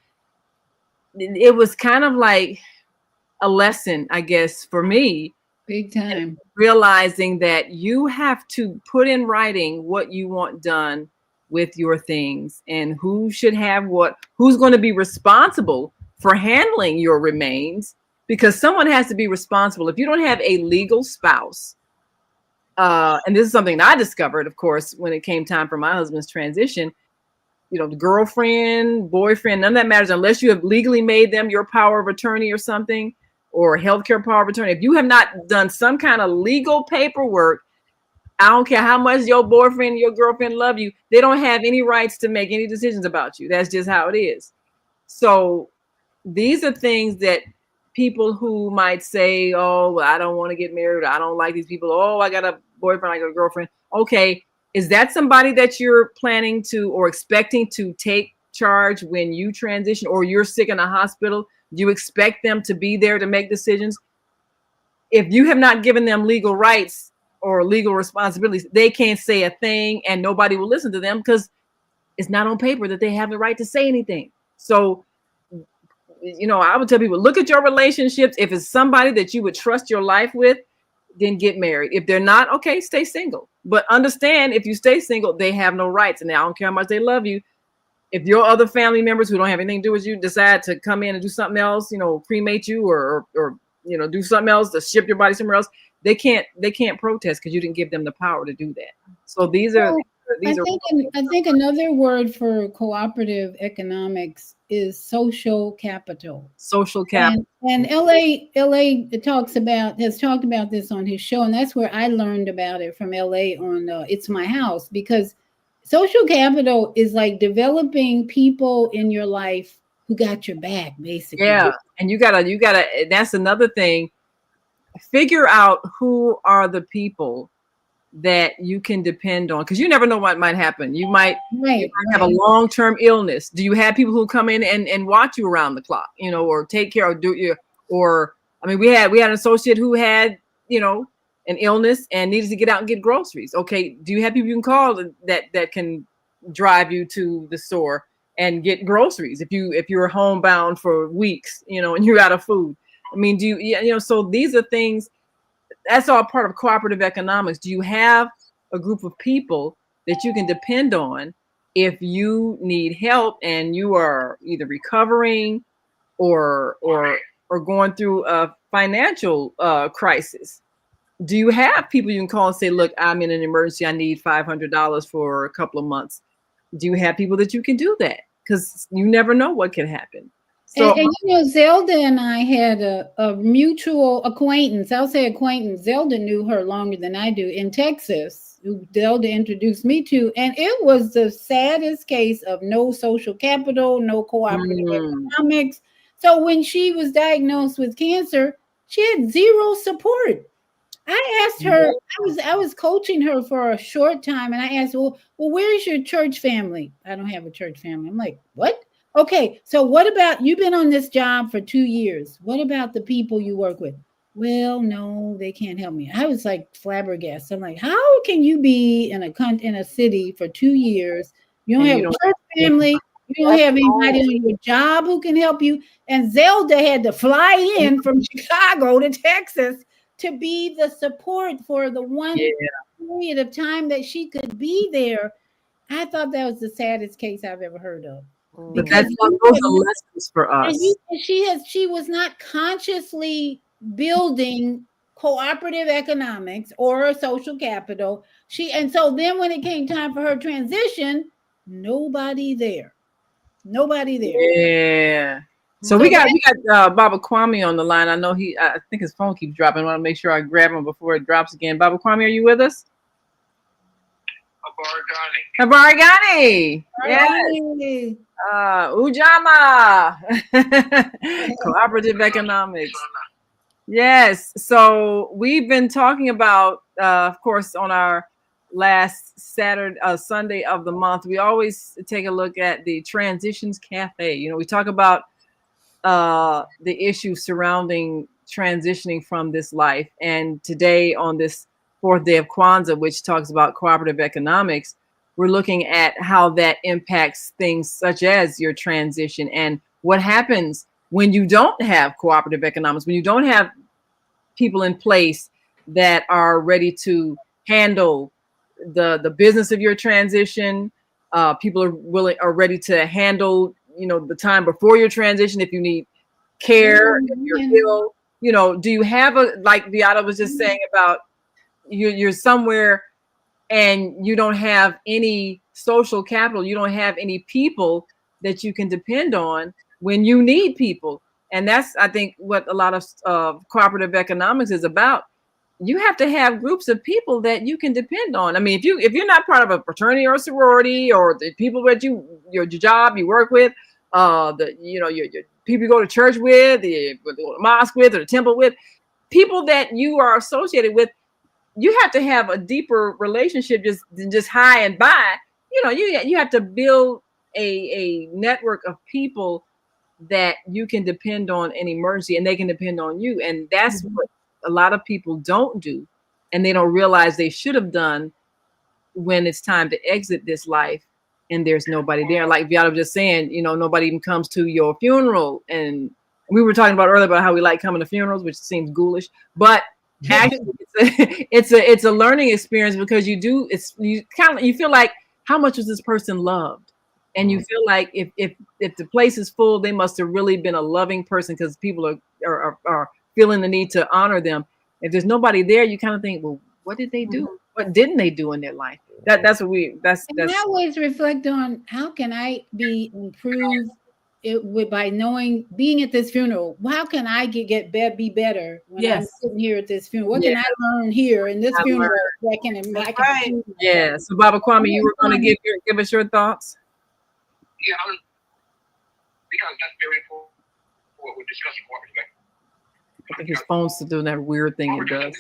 it was kind of like a lesson, I guess, for me. Big time. Realizing that you have to put in writing what you want done with your things, and who should have what, who's going to be responsible for handling your remains, because someone has to be responsible. If you don't have a legal spouse, and this is something that I discovered, of course, when it came time for my husband's transition, the girlfriend, boyfriend, none of that matters unless you have legally made them your power of attorney or something, or healthcare power of attorney. If you have not done some kind of legal paperwork, I don't care how much your boyfriend and your girlfriend love you, they don't have any rights to make any decisions about you. That's just how it is. So these are things that people who might say, oh, well, I don't want to get married, I don't like these people, oh, I got a boyfriend, I got a girlfriend. Okay, is that somebody that you're planning to or expecting to take charge when you transition, or you're sick in a hospital? Do you expect them to be there to make decisions? If you have not given them legal rights or legal responsibilities, they can't say a thing, and nobody will listen to them, because it's not on paper that they have the right to say anything. So, I would tell people, look at your relationships. If it's somebody that you would trust your life with, then get married. If they're not, okay, stay single. But understand, if you stay single, they have no rights, and I don't care how much they love you. If your other family members who don't have anything to do with you decide to come in and do something else, cremate you or do something else to ship your body somewhere else, they can't protest, because you didn't give them the power to do that. So I think another word for cooperative economics is social capital. Social capital. And LA has talked about this on his show, and that's where I learned about it, from LA on It's My House, because social capital is like developing people in your life who got your back, basically. Yeah, and you gotta. That's another thing. Figure out who are the people that you can depend on, because you never know what might happen. You might have a long-term illness. Do you have people who come in and watch you around the clock, or take care of we had an associate who had, an illness and needed to get out and get groceries. Okay, do you have people you can call that can drive you to the store and get groceries if you're homebound for weeks, and you're out of food? I mean, so these are things, that's all part of cooperative economics. Do you have a group of people that you can depend on if you need help and you are either recovering or going through a financial crisis? Do you have people you can call and say, look, I'm in an emergency, I need $500 for a couple of months? Do you have people that you can do that? Because you never know what can happen. So, and Zelda and I had a mutual acquaintance. I'll say acquaintance. Zelda knew her longer than I do in Texas, who Zelda introduced me to. And it was the saddest case of no social capital, no cooperative economics. So when she was diagnosed with cancer, she had zero support. I asked her, I was coaching her for a short time, and I asked, well, where's your church family? I don't have a church family. I'm like, what? Okay, so what about, you've been on this job for 2 years. What about the people you work with? Well, no, they can't help me. I was like flabbergasted. I'm like, how can you be in a city for 2 years? You don't have a church family. You don't have anybody on your job who can help you. And Zelda had to fly in from Chicago to Texas to be the support for the one period of time that she could be there. I thought that was the saddest case I've ever heard of. But those are lessons for us. She was not consciously building cooperative economics or social capital. And so then when it came time for her transition, nobody there. Yeah. So we got Baba Kwame on the line. I know I think his phone keeps dropping. I want to make sure I grab him before it drops again. Baba Kwame, are you with us? Habarigani. Yes. Ujamaa. Cooperative economics. Yes. So we've been talking about, of course, on our last Sunday of the month, we always take a look at the Transitions Cafe. We talk about the issues surrounding transitioning from this life. And today, on this fourth day of Kwanzaa, which talks about cooperative economics, we're looking at how that impacts things such as your transition and what happens when you don't have cooperative economics, when you don't have people in place that are ready to handle the business of your transition. People are ready to handle, the time before your transition. If you need care, if you're ill, do you have like Beata was just saying about you're somewhere and you don't have any social capital, you don't have any people that you can depend on when you need people. And that's, I think, what a lot of cooperative economics is about. You have to have groups of people that you can depend on. I mean, if you're not part of a fraternity or sorority, or the people that your job you work with, your people you go to church with, the mosque with, or the temple with, people that you are associated with, you have to have a deeper relationship than just hi and bye. You have to build a network of people that you can depend on in emergency, and they can depend on you. And that's what a lot of people don't do, and they don't realize they should have done when it's time to exit this life and there's nobody there. Like Beata was just saying, nobody even comes to your funeral. And we were talking about earlier about how we like coming to funerals, which seems ghoulish, but actually it's a learning experience, because you feel like, how much was this person loved? And you feel like if the place is full, they must have really been a loving person, because people are feeling the need to honor them. If there's nobody there, you kind of think, well, what did they do? What didn't they do in their life? That's what I always reflect on, how can I be improved by being at this funeral? How can I be better when I'm sitting here at this funeral? What can I learn here in this funeral that can impact? Yeah. So Baba Kwame, you were going to give us your thoughts. Yeah, because that's very important what we're discussing. I think his phone's still doing that weird thing it does.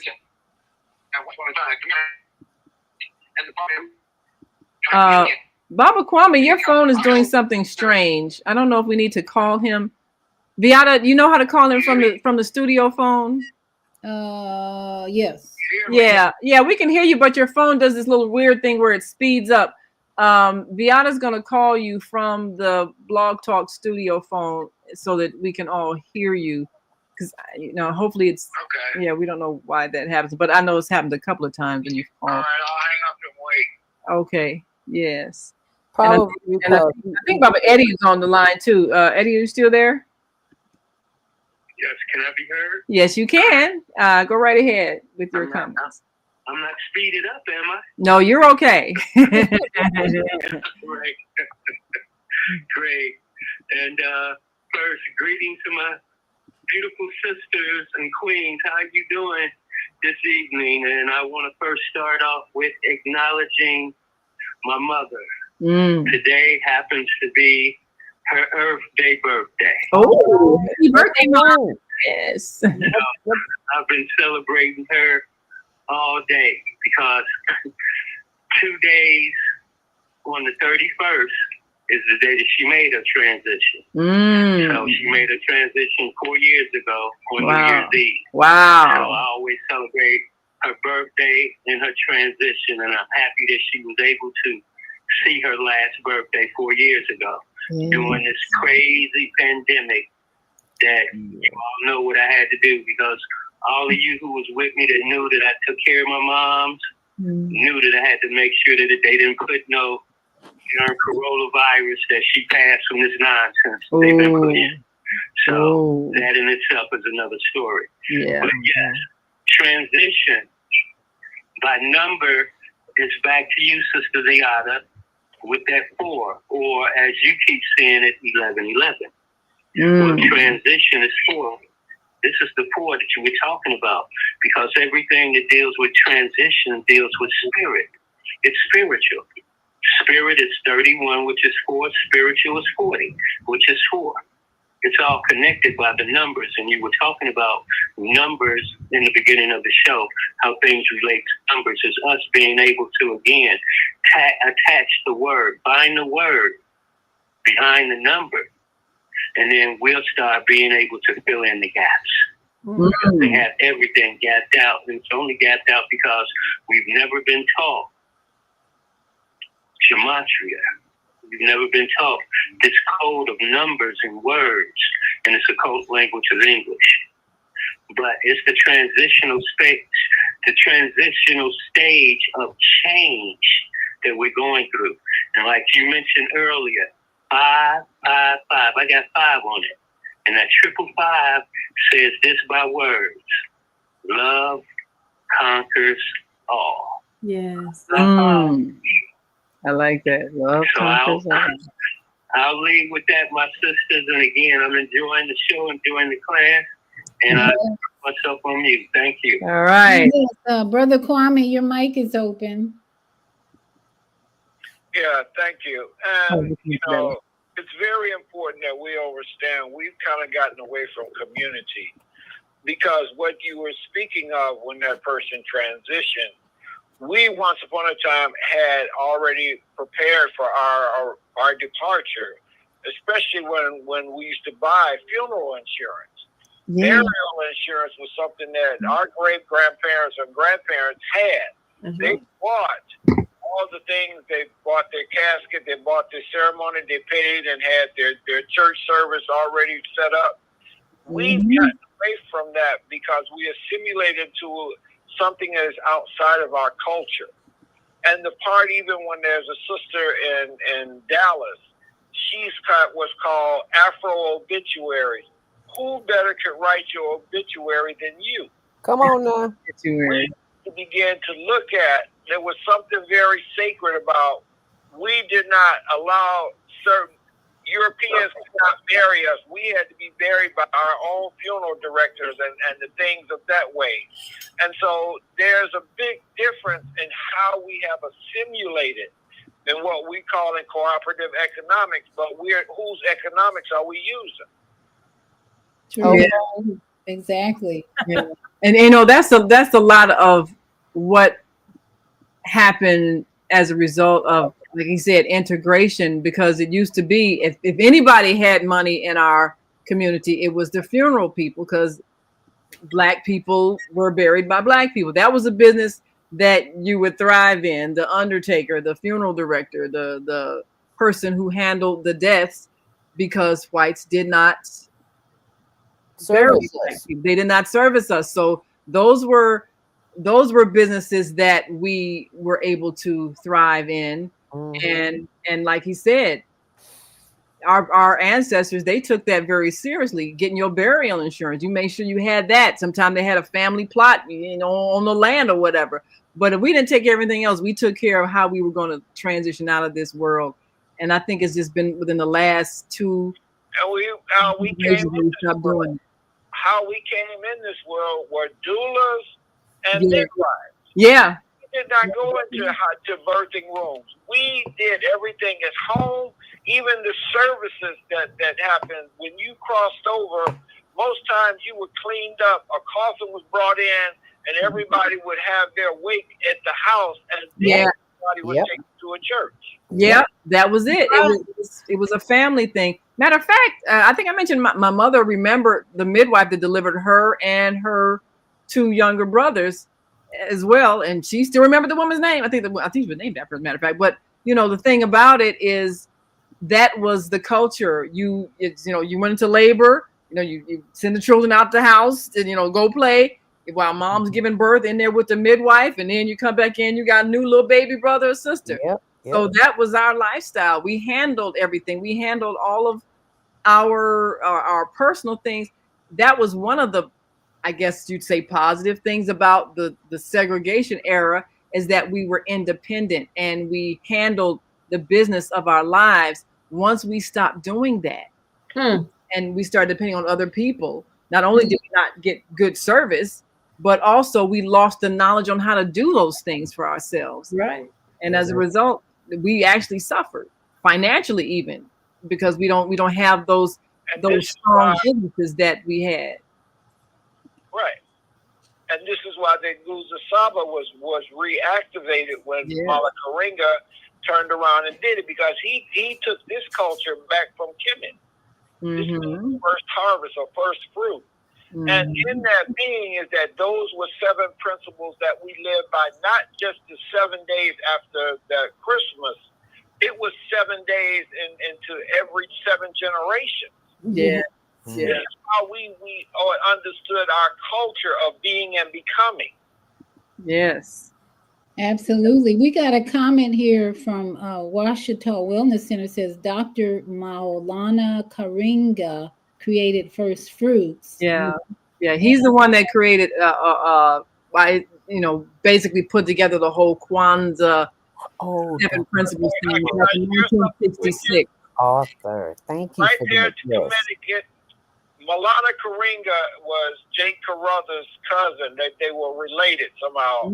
Baba Kwame, your phone is doing something strange. I don't know if we need to call him. Beata, you know how to call him from the studio phone? Yes. hear me? Yeah, we can hear you, but your phone does this little weird thing where it speeds up. Viana's gonna call you from the Blog Talk studio phone so that we can all hear you. Because hopefully it's Okay. yeah, we don't know why that happens, but I know it's happened a couple of times when you All call. right, I'll hang up and wait. Okay, yes. Probably And I because think Baba Eddie is on the line too. Eddie, are you still there? Yes, can I be heard? Yes, you can. Go right ahead with your comments. I'm not speeded up, am I? No, you're okay. Great. Great. And first, greetings to my beautiful sisters and queens. How you doing this evening? And I want to first start off with acknowledging my mother. Today happens to be her Earth Day birthday. Oh, happy birthday, Mom. Yes. So, I've been celebrating her all day because 2 days on the 31st is the day that she made her transition. So she made her transition 4 years ago on New Year's Eve. Wow. So I always celebrate her birthday and her transition, and I'm happy that she was able to see her last birthday 4 years ago during this crazy pandemic that you all know what I had to do, because all of you who was with me that knew that I took care of my moms knew that I had to make sure that they didn't put no coronavirus that she passed from this nonsense they've been pushing. So that in itself is another story. Yeah. But yes, transition by number is back to you, Sister Ziada, with that 4, or as you keep saying it, 1111. Well, transition is 4. This is the 4 that you were talking about, because everything that deals with transition deals with spirit. It's spiritual. Spirit is 31, which is 4. Spiritual is 40, which is 4. It's all connected by the numbers. And you were talking about numbers in the beginning of the show, how things relate to numbers is us being able to, again, attach the word, bind the word behind the number. And then we'll start being able to fill in the gaps. They have everything gapped out. And it's only gapped out because we've never been taught gematria. We've never been taught this code of numbers and words in this occult language of English. But it's the transitional space, the transitional stage of change that we're going through. And like you mentioned earlier, 5, 5, 5. I got 5 on it. And that 555 says this by words: love conquers all. Yes. I like that. Love conquers all. I'll leave with that, my sisters. And again, I'm enjoying the show, enjoying the class. And I put myself on mute. Thank you. All right. Brother Kwame, your mic is open. Yeah, thank you. And, it's very important that we understand we've kind of gotten away from community, because what you were speaking of when that person transitioned, we once upon a time had already prepared for our departure, especially when we used to buy funeral insurance. Burial insurance was something that our great-grandparents and grandparents had. They bought all the things. They bought their casket, they bought their ceremony, they paid and had their church service already set up. We've gotten away from that because we assimilated to something that is outside of our culture. And the part, even when there's a sister in Dallas, she's got what's called Afro obituaries. Who better could write your obituary than you? Come on now. We began to look at, there was something very sacred about, we did not allow certain Europeans to not bury us. We had to be buried by our own funeral directors and the things of that way. And so there's a big difference in how we have assimilated in what we call in cooperative economics, but whose economics are we using? True. Yeah. Exactly. Yeah. And that's a lot of what happened as a result of, like you said, integration, because it used to be if anybody had money in our community, it was the funeral people, because Black people were buried by Black people. That was a business that you would thrive in. The undertaker, the funeral director, the person who handled the deaths, because whites did not bury Black people. They did not service us. So those were businesses that we were able to thrive in. And like he said, our ancestors, they took that very seriously. Getting your burial insurance, you make sure you had that. Sometimes they had a family plot, on the land or whatever. But if we didn't take care of everything else, we took care of how we were going to transition out of this world. And I think it's just been within the last 2 And we came in this world. How we came in this world were doulas and midwives. Yeah. We did not go into birthing rooms. We did everything at home. Even the services that happened when you crossed over, most times you were cleaned up. A coffin was brought in, and everybody would have their wake at the house, and then everybody would take you to a church. Yeah, that was it. It was a family thing. Matter of fact, I think I mentioned my mother remembered the midwife that delivered her and her 2 younger brothers as well, and she still remembered the woman's name. I think she was named after, as a matter of fact. But the thing about it is that was the culture. You went into labor. You send the children out the house and go play while mom's giving birth in there with the midwife, and then you come back in. You got a new little baby brother or sister. Yep. So that was our lifestyle. We handled everything. We handled all of our personal things. That was one of the, I guess you'd say, positive things about the segregation era, is that we were independent and we handled the business of our lives. Once we stopped doing that and we started depending on other people, not only did we not get good service, but also we lost the knowledge on how to do those things for ourselves. Right. And as a result, we actually suffered financially, even because we don't have those strong businesses that we had. Right. And this is why the Nguza Saba was reactivated when Mala Karinga turned around and did it, because he took this culture back from Kemet. This is the first harvest or first fruit. And in that being is that those were 7 principles that we live by, not just the 7 days after the Christmas. It was 7 days into every 7 generations. Yeah. This is how we understood our culture of being and becoming. Yes. Absolutely. We got a comment here from Washita Wellness Center. Says Dr. Maulana Karinga created First Fruits. Yeah. He's the one that created basically put together the whole Kwanzaa 7 principles thing back in 1966. Author. Thank you right for there that. to Connecticut. Maulana Karinga was Jake Carruthers' cousin. They were related somehow.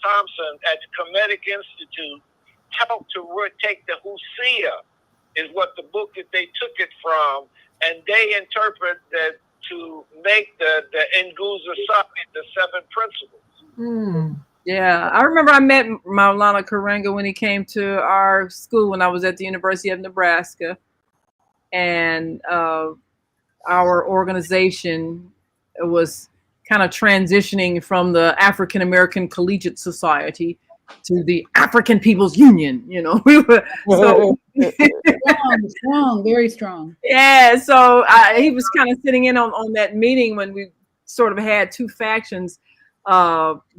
Thompson at the Kemetic Institute helped to take the Husia, is what the book that they took it from, and they interpret that to make the Nguza Saba, the 7 principles. Yeah, I remember I met Maulana Karinga when he came to our school when I was at the University of Nebraska, and our organization was kind of transitioning from the African American Collegiate Society to the African People's Union. We were so strong, very strong. Yeah, so he was kind of sitting in on that meeting when we sort of had 2 factions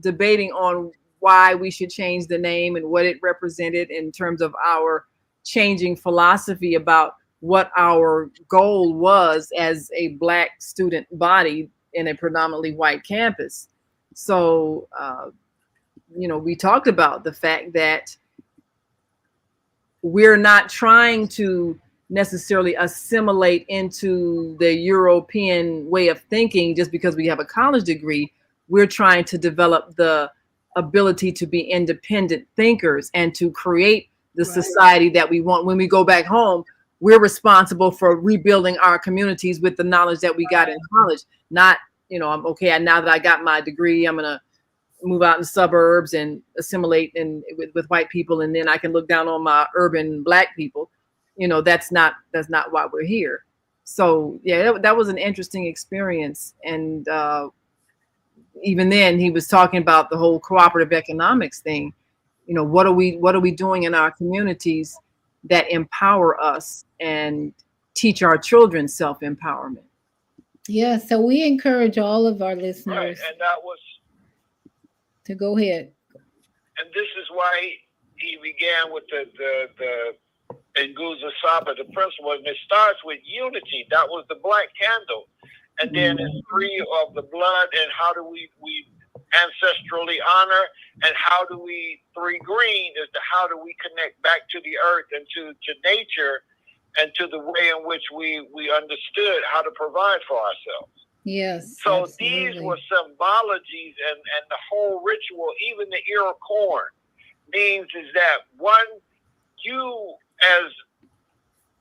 debating on why we should change the name and what it represented in terms of our changing philosophy about what our goal was as a Black student body in a predominantly white campus. So, we talked about the fact that we're not trying to necessarily assimilate into the European way of thinking just because we have a college degree. We're trying to develop the ability to be independent thinkers and to create the society that we want. When we go back home, we're responsible for rebuilding our communities with the knowledge that we got in college. Not, I'm okay. Now that I got my degree, I'm going to move out in the suburbs and assimilate with white people. And then I can look down on my urban Black people. That's not why we're here. So yeah, that was an interesting experience. And even then, he was talking about the whole cooperative economics thing. You know, what are we doing in our communities that empower us and teach our children self-empowerment? Yeah, so we encourage all of our Right, listeners and that was, to go ahead. and this is why he began with the Nguza Saba, the principle, and it starts with unity. That was the black candle, and then it's three of the blood, and how do we ancestrally honor, and how do we, three green is the how do we connect back to the earth and to nature, and to the way in which we understood how to provide for ourselves. Yes. So absolutely. these were symbologies, and the whole ritual, even the ear of corn, means is that one, you as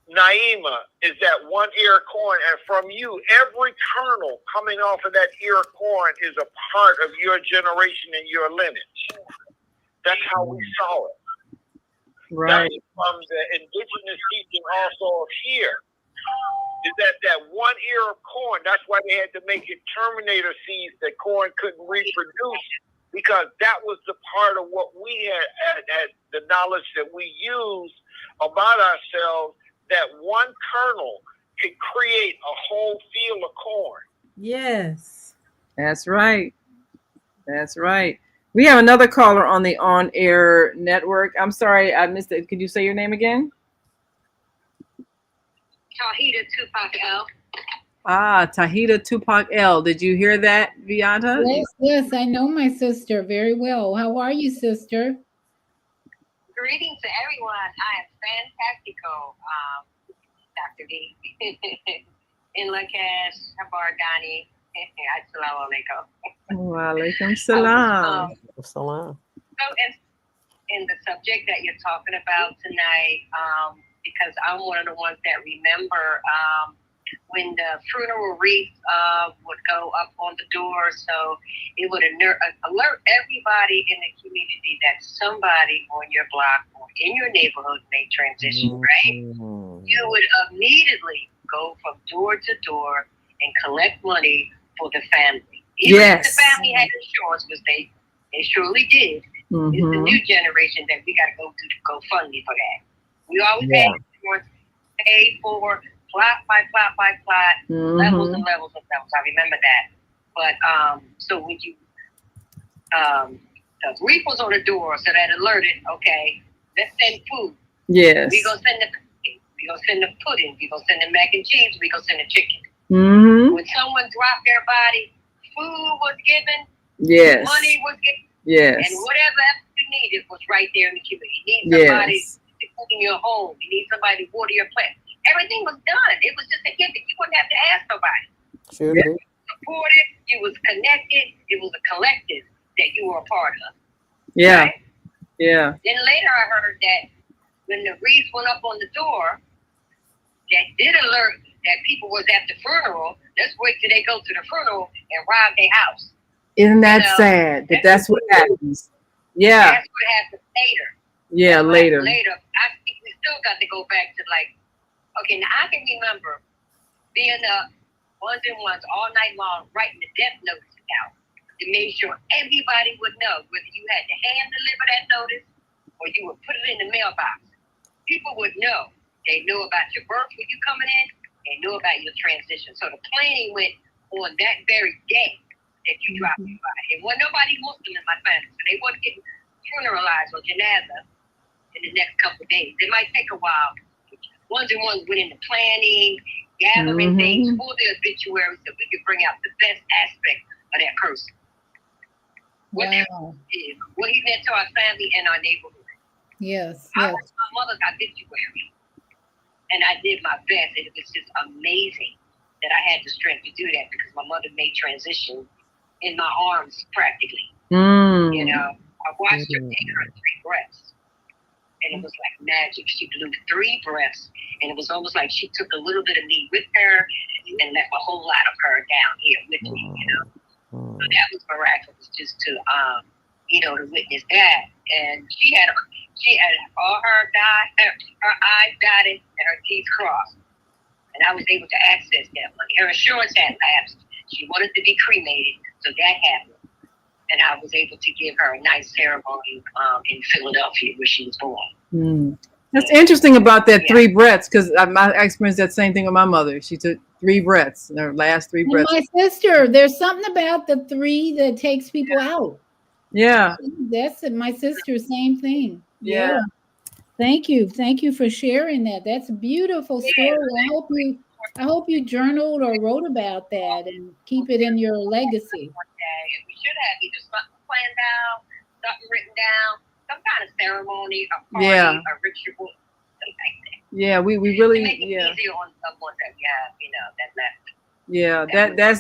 Naima is that one ear of corn, and from you, every kernel coming off of that ear of corn is a part of your generation and your lineage. That's how we saw it. Right. That's from the indigenous teaching also of here. Is that one ear of corn? That's why they had to make it terminator seeds that corn couldn't reproduce, because that was the part of what we had the knowledge that we used about ourselves, that one kernel could create a whole field of corn. Yes. That's right. That's right. We have another caller on the on-air network. I'm sorry, I missed it. Could you say your name again? Tahita Tupac L. Ah, Tahita Tupac L. Did you hear that, Vianta? Yes, yes, I know my sister very well. How are you, sister? Greetings to everyone. I am fantastico, Dr. D. In Lakesh, Habardani. Assalamu alaikum. Wa alaikum salam. Salam. So, in the subject that you're talking about tonight, because I'm one of the ones that remember when the funeral wreath would go up on the door, so it would alert everybody in the community that somebody on your block or in your neighborhood may transition, right? You would immediately go from door to door and collect money for the family. Even if the family had insurance, which they surely did. It's the new generation that we got to go to GoFundMe for that. We always had insurance paid for plot by plot by plot, levels and levels of levels. I remember that. But so when you the wreath was on the door, so that alerted, okay, let's send food. Yes. We gonna send the pudding. We gonna send the mac and cheese. We gonna send the chicken. When someone dropped their body, food was given. Yes. Money was given. Yes. And whatever else you needed was right there in the community. You need somebody to cook in your home. You need somebody to water your plant. Everything was done. It was just a gift. You wouldn't have to ask nobody. Sure. You were supported. You was connected. It was a collective that you were a part of. Yeah. Right? Yeah. Then later I heard that when the wreath went up on the door, that did alert that people was at the funeral. Let's wait till they go to the funeral and rob their house. Isn't that sad? That's what happens. Yeah. That's what happens later. Yeah, later. Later, I think we still got to go back to okay, now I can remember being up ones and ones all night long, writing the death notices out to make sure everybody would know whether you had to hand deliver that notice or you would put it in the mailbox. People would know. They knew about your birth when you coming in. They knew about your transition. So the planning went on that very day that you dropped your body. It wasn't nobody Muslim in my family, so they wasn't getting funeralized or janazah in the next couple of days. It might take a while. Ones and ones went into planning, gathering things for the obituary so we could bring out the best aspect of that person. What that is, what he meant to our family and our neighborhood. Yes. I was my mother's obituary, and I did my best, and it was just amazing that I had the strength to do that because my mother made transition in my arms practically. You know, I watched her take her 3 breaths, and it was like magic. She blew 3 breaths, and it was almost like she took a little bit of me with her and left a whole lot of her down here with me, you know. So that was miraculous just to, to witness that. And she had all her eyes dotted and her teeth crossed. and I was able to access that money. Her insurance had lapsed. She wanted to be cremated, so that happened. And I was able to give her a nice ceremony in Philadelphia where she was born. That's interesting about that 3 breaths, because I experienced that same thing with my mother. She took 3 breaths, her last 3 breaths. And my sister, there's something about the 3 that takes people out. Yeah. That's my sister, same thing. Yeah. Thank you for sharing that. That's a beautiful story. I hope you journaled or wrote about that and keep it in your legacy. And we should have either something planned out, something written down, some kind of ceremony, a party, a ritual, something like that. Yeah, we really to make it easier on someone that we have, that left. Yeah,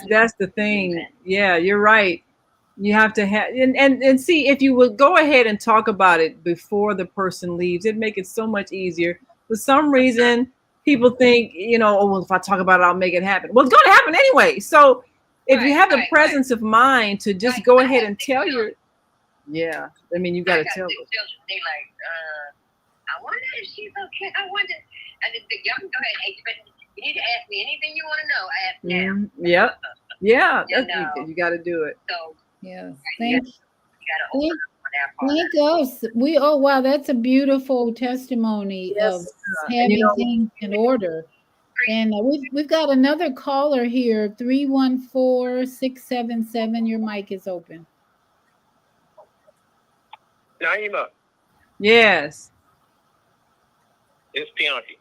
that's the thing. Yeah, you're right. You have to have and see, if you would go ahead and talk about it before the person leaves, it'd make it so much easier. For some reason, people think, oh, well, if I talk about it, I'll make it happen. Well, it's going to happen anyway. So if you have the presence of mind to just go ahead and tell your, I mean, you got to tell them. They like, I wonder if she's okay. I wonder. And y'all can go ahead. Hey, you need to ask me anything you want to know. Ask now. Yep. Yeah. You got to do it. So thank us. Wow, that's a beautiful testimony of having things in order. And we've got another caller here, 314-677. Your mic is open. Naima. Yes. It's Bianchi.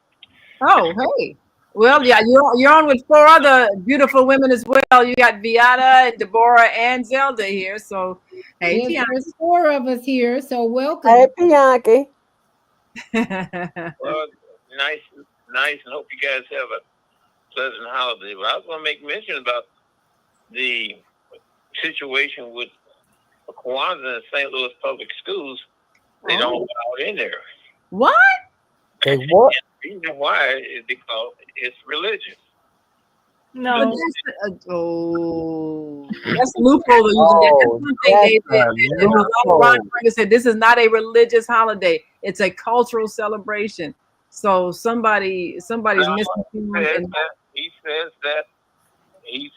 Oh, hey. Well, yeah, you're on with 4 other beautiful women as well. You got Viata and Deborah and Zelda here. So, hey, there's 4 of us here. So, welcome. Hey, Bianchi. Well, nice, and hope you guys have a pleasant holiday. But I was going to make mention about the situation with Kwanzaa in St. Louis public schools. They don't allow it in there. What? They what? The reason why is because it's religious. No. That's a loophole. Ron said this is not a religious holiday. It's a cultural celebration. So somebody's missing. He says that the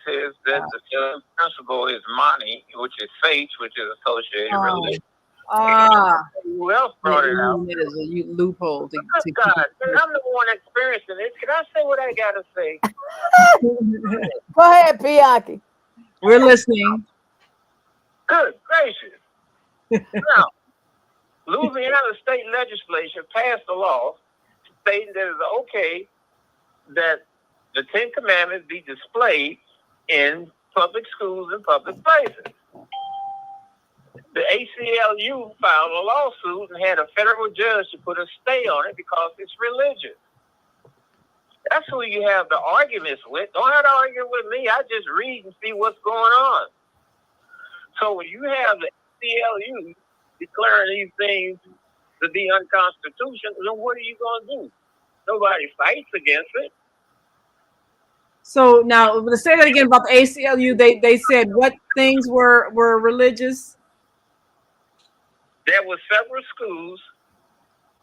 third principle is money, which is faith, which is associated with religion. Who else brought it out? It is a loophole. God, I'm the one experiencing this. Can I say what I gotta say? Go ahead, Bianchi. We're listening. Good gracious. Now, Louisiana state legislature passed a law stating that it's okay that the 10 Commandments be displayed in public schools and public places. The ACLU filed a lawsuit and had a federal judge to put a stay on it because it's religious. That's who you have the arguments with. Don't have to argue with me. I just read and see what's going on. So when you have the ACLU declaring these things to be unconstitutional, then what are you going to do? Nobody fights against it. So now, let's say that again about the ACLU. They said what things were religious? There were several schools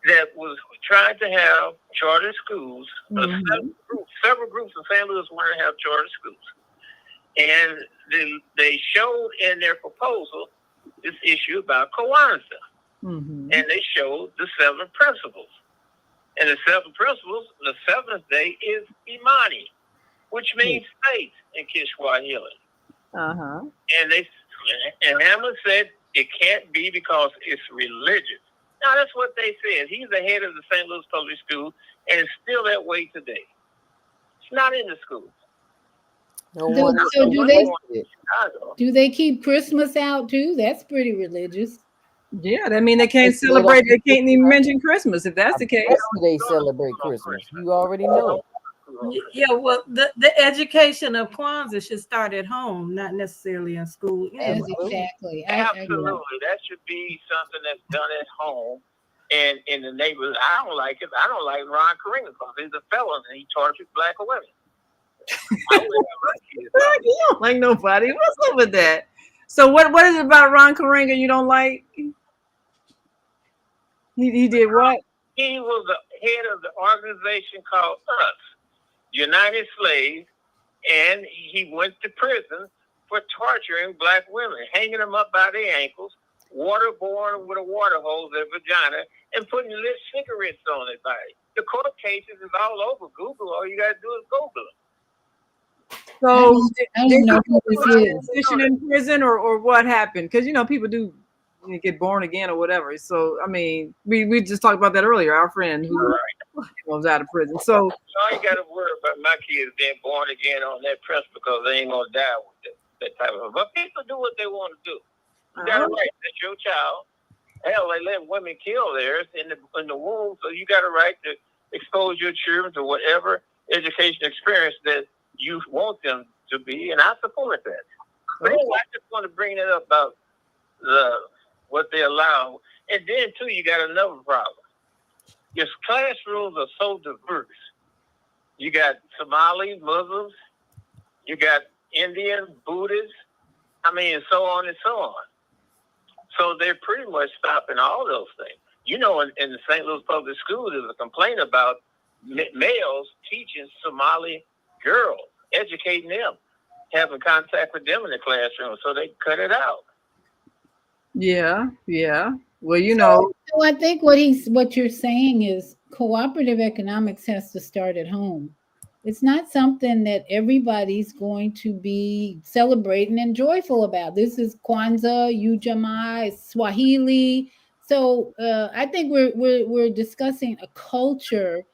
that was trying to have charter schools. Several groups in St. Louis wanted to have charter schools. And they showed in their proposal this issue about Kwanzaa. And they showed the 7 principles. And the 7 principles, the 7th day is Imani, which means faith in Kiswahili. And Hamlet said it can't be because it's religious. Now, that's what they said. He's the head of the St. Louis Public School, and it's still that way today. It's not in the schools. Do they keep Christmas out too? That's pretty religious. Yeah, I mean they can't celebrate. They can't even mention Christmas if that's the case. They celebrate Christmas. You already know. Yeah, well, the education of Kwanzaa should start at home, not necessarily in school. Exactly. Absolutely. That should be something that's done at home and in the neighborhood. I don't like it. I don't like Ron Karinga because he's a felon and he tortures black women. You don't like nobody. What's up with that? So what is it about Ron Karinga you don't like? He did what? He was the head of the organization called US. United slaves, and he went to prison for torturing black women, hanging them up by their ankles, waterborne with a water hose in their vagina, and putting lit cigarettes on their body. The court cases is all over Google. All you got to do is Google them. So I don't know who this is. Position in prison, or what happened? Because people do get born again or whatever. So I mean, we just talked about that earlier. Our friend who was out of prison. So all you got to worry about my kids being born again on that principle because they ain't gonna die with that type of. But people do what they want to do. You got a right. That's your child. Hell, they let women kill theirs in the womb, so you got a right to expose your children to whatever education experience that you want them to be, and I support that. But anyway, I just want to bring it up about what they allow. And then, too, you got another problem. Your classrooms are so diverse. You got Somali, Muslims, you got Indian, Buddhists, and so on and so on. So they're pretty much stopping all those things. In the St. Louis Public School, there's a complaint about males teaching Somali girls, educating them, having contact with them in the classroom, so they cut it out. Yeah. Well, So I think what you're saying is cooperative economics has to start at home. It's not something that everybody's going to be celebrating and joyful about. This is Kwanzaa, Ujamaa, Swahili. So I think we're discussing a culture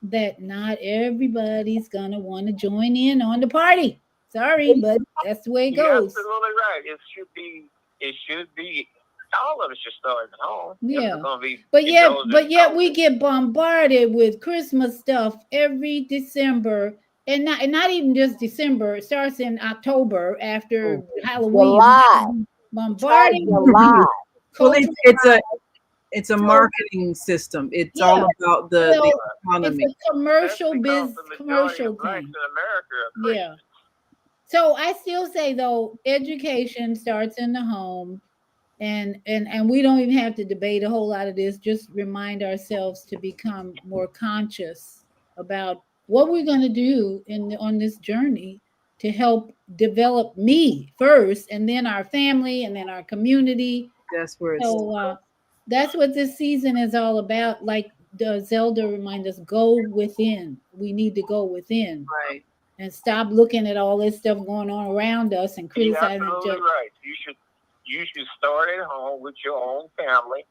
that not everybody's gonna want to join in on the party. Sorry, but that's the way it goes. You're absolutely right. It should be. All of us should start at home. Yeah, but yet we get bombarded with Christmas stuff every December, and not even just December. It starts in October after Halloween. July. Bombarding. July. Well, it's a marketing system. It's all about the economy. It's a commercial business, commercial thing. Yeah. So I still say though, education starts in the home. And we don't even have to debate a whole lot of this. Just remind ourselves to become more conscious about what we're going to do on this journey to help develop me first, and then our family, and then our community. That's where that's what this season is all about. Like Zelda reminded us, go within. We need to go within, right, and stop looking at all this stuff going on around us and criticizing. You're absolutely right. You should start at home with your own family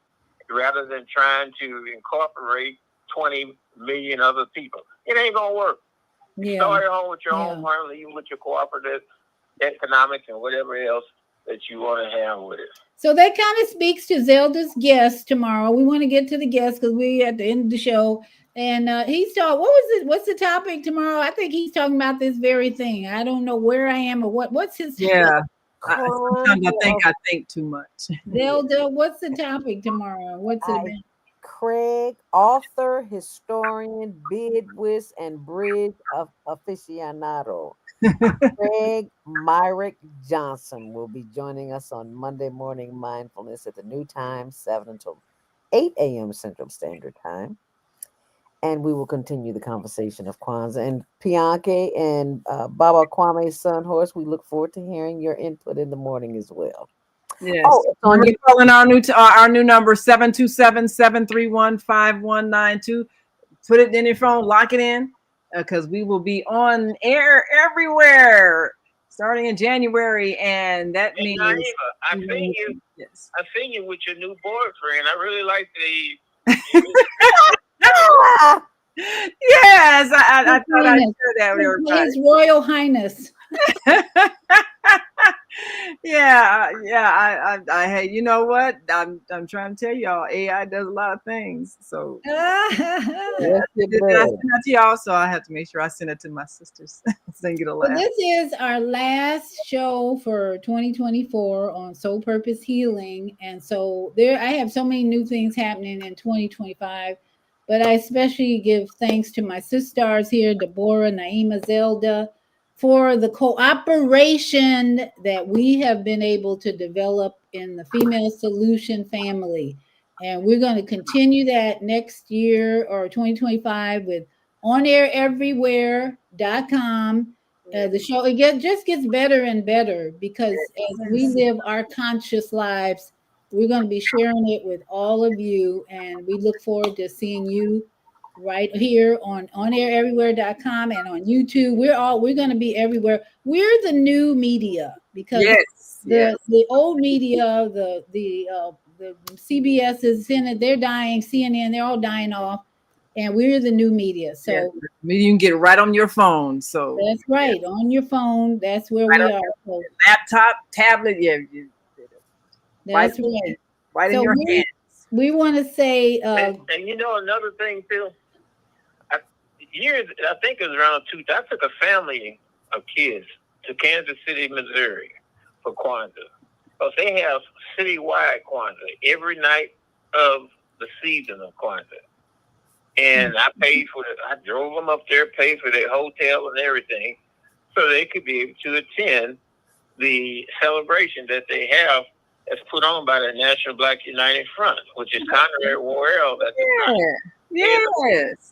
rather than trying to incorporate 20 million other people. It ain't going to work. Yeah. Start at home with your own family, even with your cooperative economics and whatever else that you want to have with it. So that kind of speaks to Zelda's guest tomorrow. We want to get to the guest because we're at the end of the show. And he's talking, what's the topic tomorrow? I think he's talking about this very thing. I don't know where I am or what's his topic? Yeah. Sometimes I think too much. Zelda, what's the topic tomorrow? What's it? Craig, author, historian, bidwist, and bridge aficionado. Craig Myrick Johnson will be joining us on Monday Morning Mindfulness at the new time, 7 until 8 a.m. Central Standard Time. And we will continue the conversation of Kwanzaa. And Pianke and Baba Kwame's son, Horace, we look forward to hearing your input in the morning as well. Yes. We're calling our new number, 727-731-5192. Put it in your phone, lock it in, because we will be on air everywhere starting in January. And that means... Naiva, I seen you with your new boyfriend. I really like the... Yes, I thought I'd share that with everybody. His Royal Highness. I hey, you know what? I'm trying to tell y'all, AI does a lot of things. So Yes, I sent that to y'all, so I have to make sure I send it to my sisters. Sing it aloud. So this is our last show for 2024 on Soul Purpose Healing, and so I have so many new things happening in 2025. But I especially give thanks to my sisters here, Deborah, Naima, Zelda, for the cooperation that we have been able to develop in the Female Solution family. And we're going to continue that next year or 2025 with On Air Everywhere everywhere.com. The show just gets better and better because as we live our conscious lives, we're going to be sharing it with all of you, and we look forward to seeing you right here on onaireverywhere.com and on YouTube. We're going to be everywhere. We're the new media because the old media, the CBS is in it, they're dying, CNN, they're all dying off, and we're the new media. So you can get right on your phone. So that's right, on your phone. That's where we are. So, laptop, tablet, that's right. Right in your hands. We want to say, and you know another thing too. I think it was around 2000. I took a family of kids to Kansas City, Missouri, for Kwanzaa. Because they have citywide Kwanzaa every night of the season of Kwanzaa. And I paid for it. I drove them up there, paid for their hotel and everything, so they could be able to attend the celebration that they have that's put on by the National Black United Front, which is Conrad Worrell. Yes.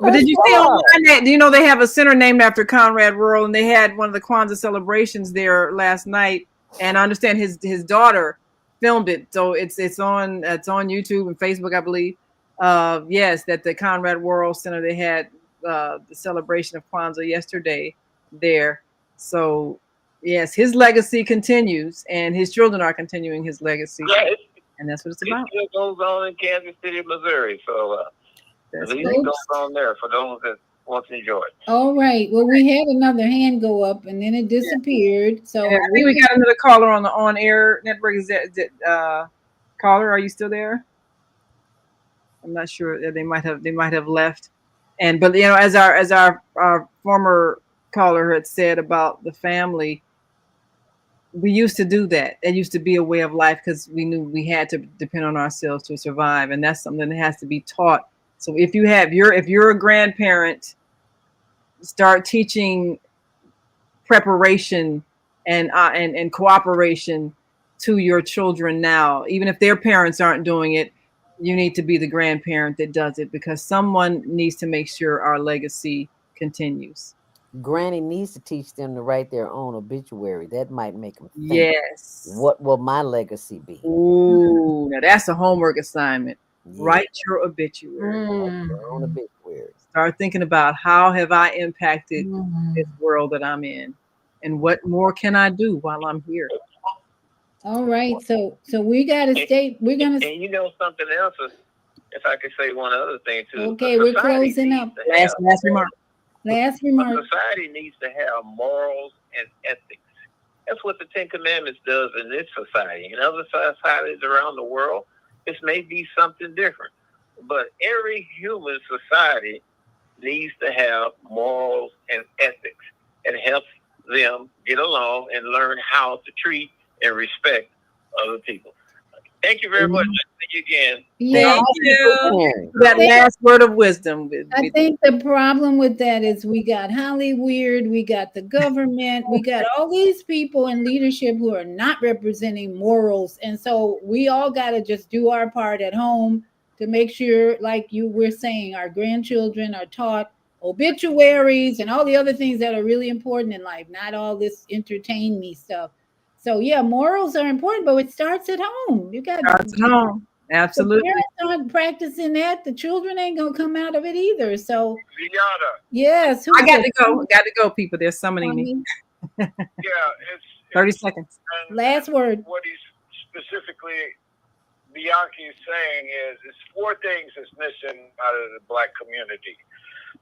But did you see online that, do you know they have a center named after Conrad Worrell, and they had one of the Kwanzaa celebrations there last night, and I understand his daughter filmed it, so it's on YouTube and Facebook, I believe. Yes, that the Conrad Worrell Center, they had the celebration of Kwanzaa yesterday there. So yes, his legacy continues, and his children are continuing his legacy, and that's what it's about. It still goes on in Kansas City, Missouri. So at least it goes on there for those that want to enjoy it. All right. Well, we had another hand go up, and then it disappeared. So I think we got another caller on the On Air Network. Is that caller? Are you still there? I'm not sure. They might have left. But you know, as our former caller had said about the family, we used to do that. It used to be a way of life because we knew we had to depend on ourselves to survive, and that's something that has to be taught. So if you're a grandparent, start teaching preparation and cooperation to your children now. Even if their parents aren't doing it, you need to be the grandparent that does it, because someone needs to make sure our legacy continues. Granny needs to teach them to write their own obituary. That might make them think. Yes. What will my legacy be? Ooh, now that's a homework assignment. Yeah. Write your obituary. Write your own obituary. Start thinking about, how have I impacted this world that I'm in, and what more can I do while I'm here? All right, so we gotta stay. We're gonna. And you know something else, if I could say one other thing too. Okay, we're closing up. Last remark. Last remark. Society needs to have morals and ethics. That's what the Ten Commandments does in this society. In other societies around the world, this may be something different. But every human society needs to have morals and ethics, and helps them get along and learn how to treat and respect other people. Thank you very much. Thank you again. Yeah, thank you. That last word of wisdom. I think the problem with that is we got Hollywood, we got the government, we got all these people in leadership who are not representing morals. And so we all got to just do our part at home to make sure, like you were saying, our grandchildren are taught obituaries and all the other things that are really important in life, not all this entertain me stuff. So yeah, morals are important, but it starts at home. You got starts at home. Absolutely. If parents aren't practicing that, the children ain't gonna come out of it either. So Viana. Yes. I got to go. Got to go, people. They're summoning me. Yeah, it's 30 seconds. Last word. What he's specifically, Bianchi is saying is, it's four things that's missing out of the Black community.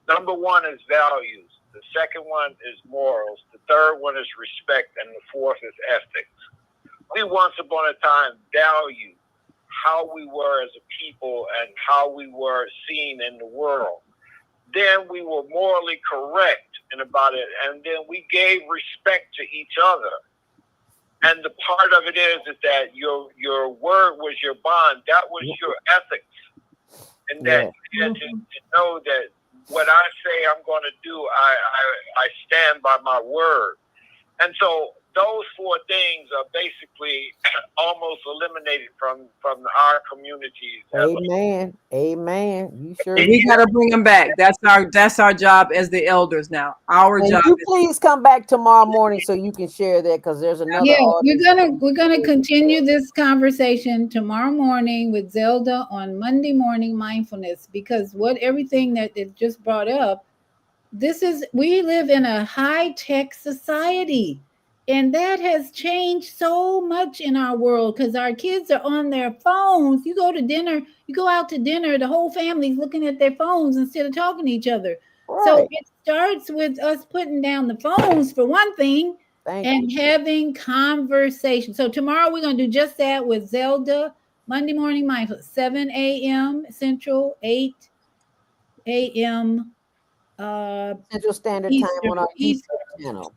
Number one is values. The second one is morals. The third one is respect. And the fourth is ethics. We once upon a time valued how we were as a people and how we were seen in the world. Then we were morally correct about it. And then we gave respect to each other. And the part of it is that your word was your bond. That was your ethics. And that you had to know that what I say I'm going to do, I stand by my word. And so those four things are basically almost eliminated from our communities. Amen. Amen. You sure? We got to bring them back. That's our job as the elders now. Our and job. You please come back tomorrow morning so you can share that, because there's another. Yeah, we're gonna continue this conversation tomorrow morning with Zelda on Monday morning mindfulness, because everything that it just brought up, we live in a high-tech society, and that has changed so much in our world because our kids are on their phones. You go out to dinner, the whole family's looking at their phones instead of talking to each other. Right. So it starts with us putting down the phones for one thing. And having conversation. So tomorrow we're going to do just that with Zelda. Monday morning mindfulness, 7 a.m. Central, 8 a.m. Central Standard Time on our YouTube channel.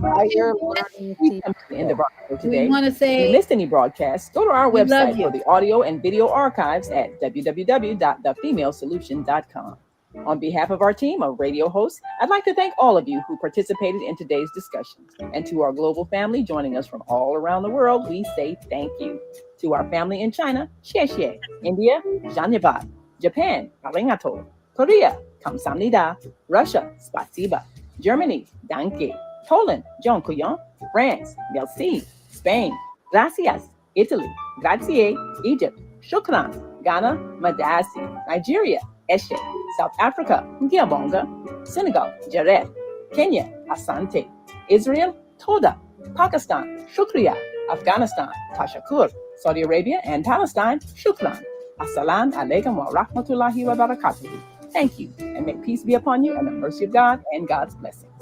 Higher Learning We've come to the end of our show today. We want to say, if you missed any broadcasts, go to our website for the audio and video archives at www.thefemalesolution.com. On behalf of our team of radio hosts, I'd like to thank all of you who participated in today's discussions. And to our global family joining us from all around the world, we say thank you. To our family in China, xie xie. India, zhanyavad. Japan, arigato. Korea, kamsamnida. Russia, spasiba. Germany, danke. Poland, dziękuję. France, merci. Spain, gracias. Italy, grazie. Egypt, shukran. Ghana, madasi. Nigeria, eshe. South Africa, Ngiyabonga. Senegal, Jaref. Kenya, Asante. Israel, Toda. Pakistan, Shukriya. Afghanistan, Tashakur. Saudi Arabia and Palestine, Shukran. Assalamu alaikum wa rahmatullahi wa barakatuh. Thank you, and may peace be upon you and the mercy of God and God's blessings.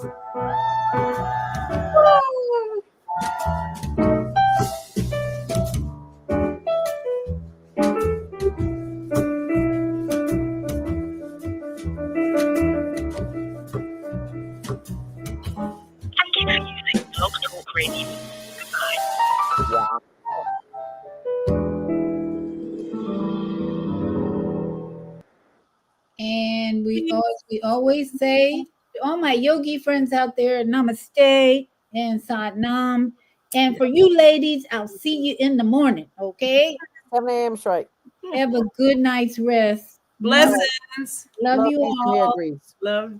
And we always say to all my yogi friends out there, namaste and satnam. And for you ladies, I'll see you in the morning, okay? 7 a.m. straight. Have a good night's rest. Blessings. Love you all. Love.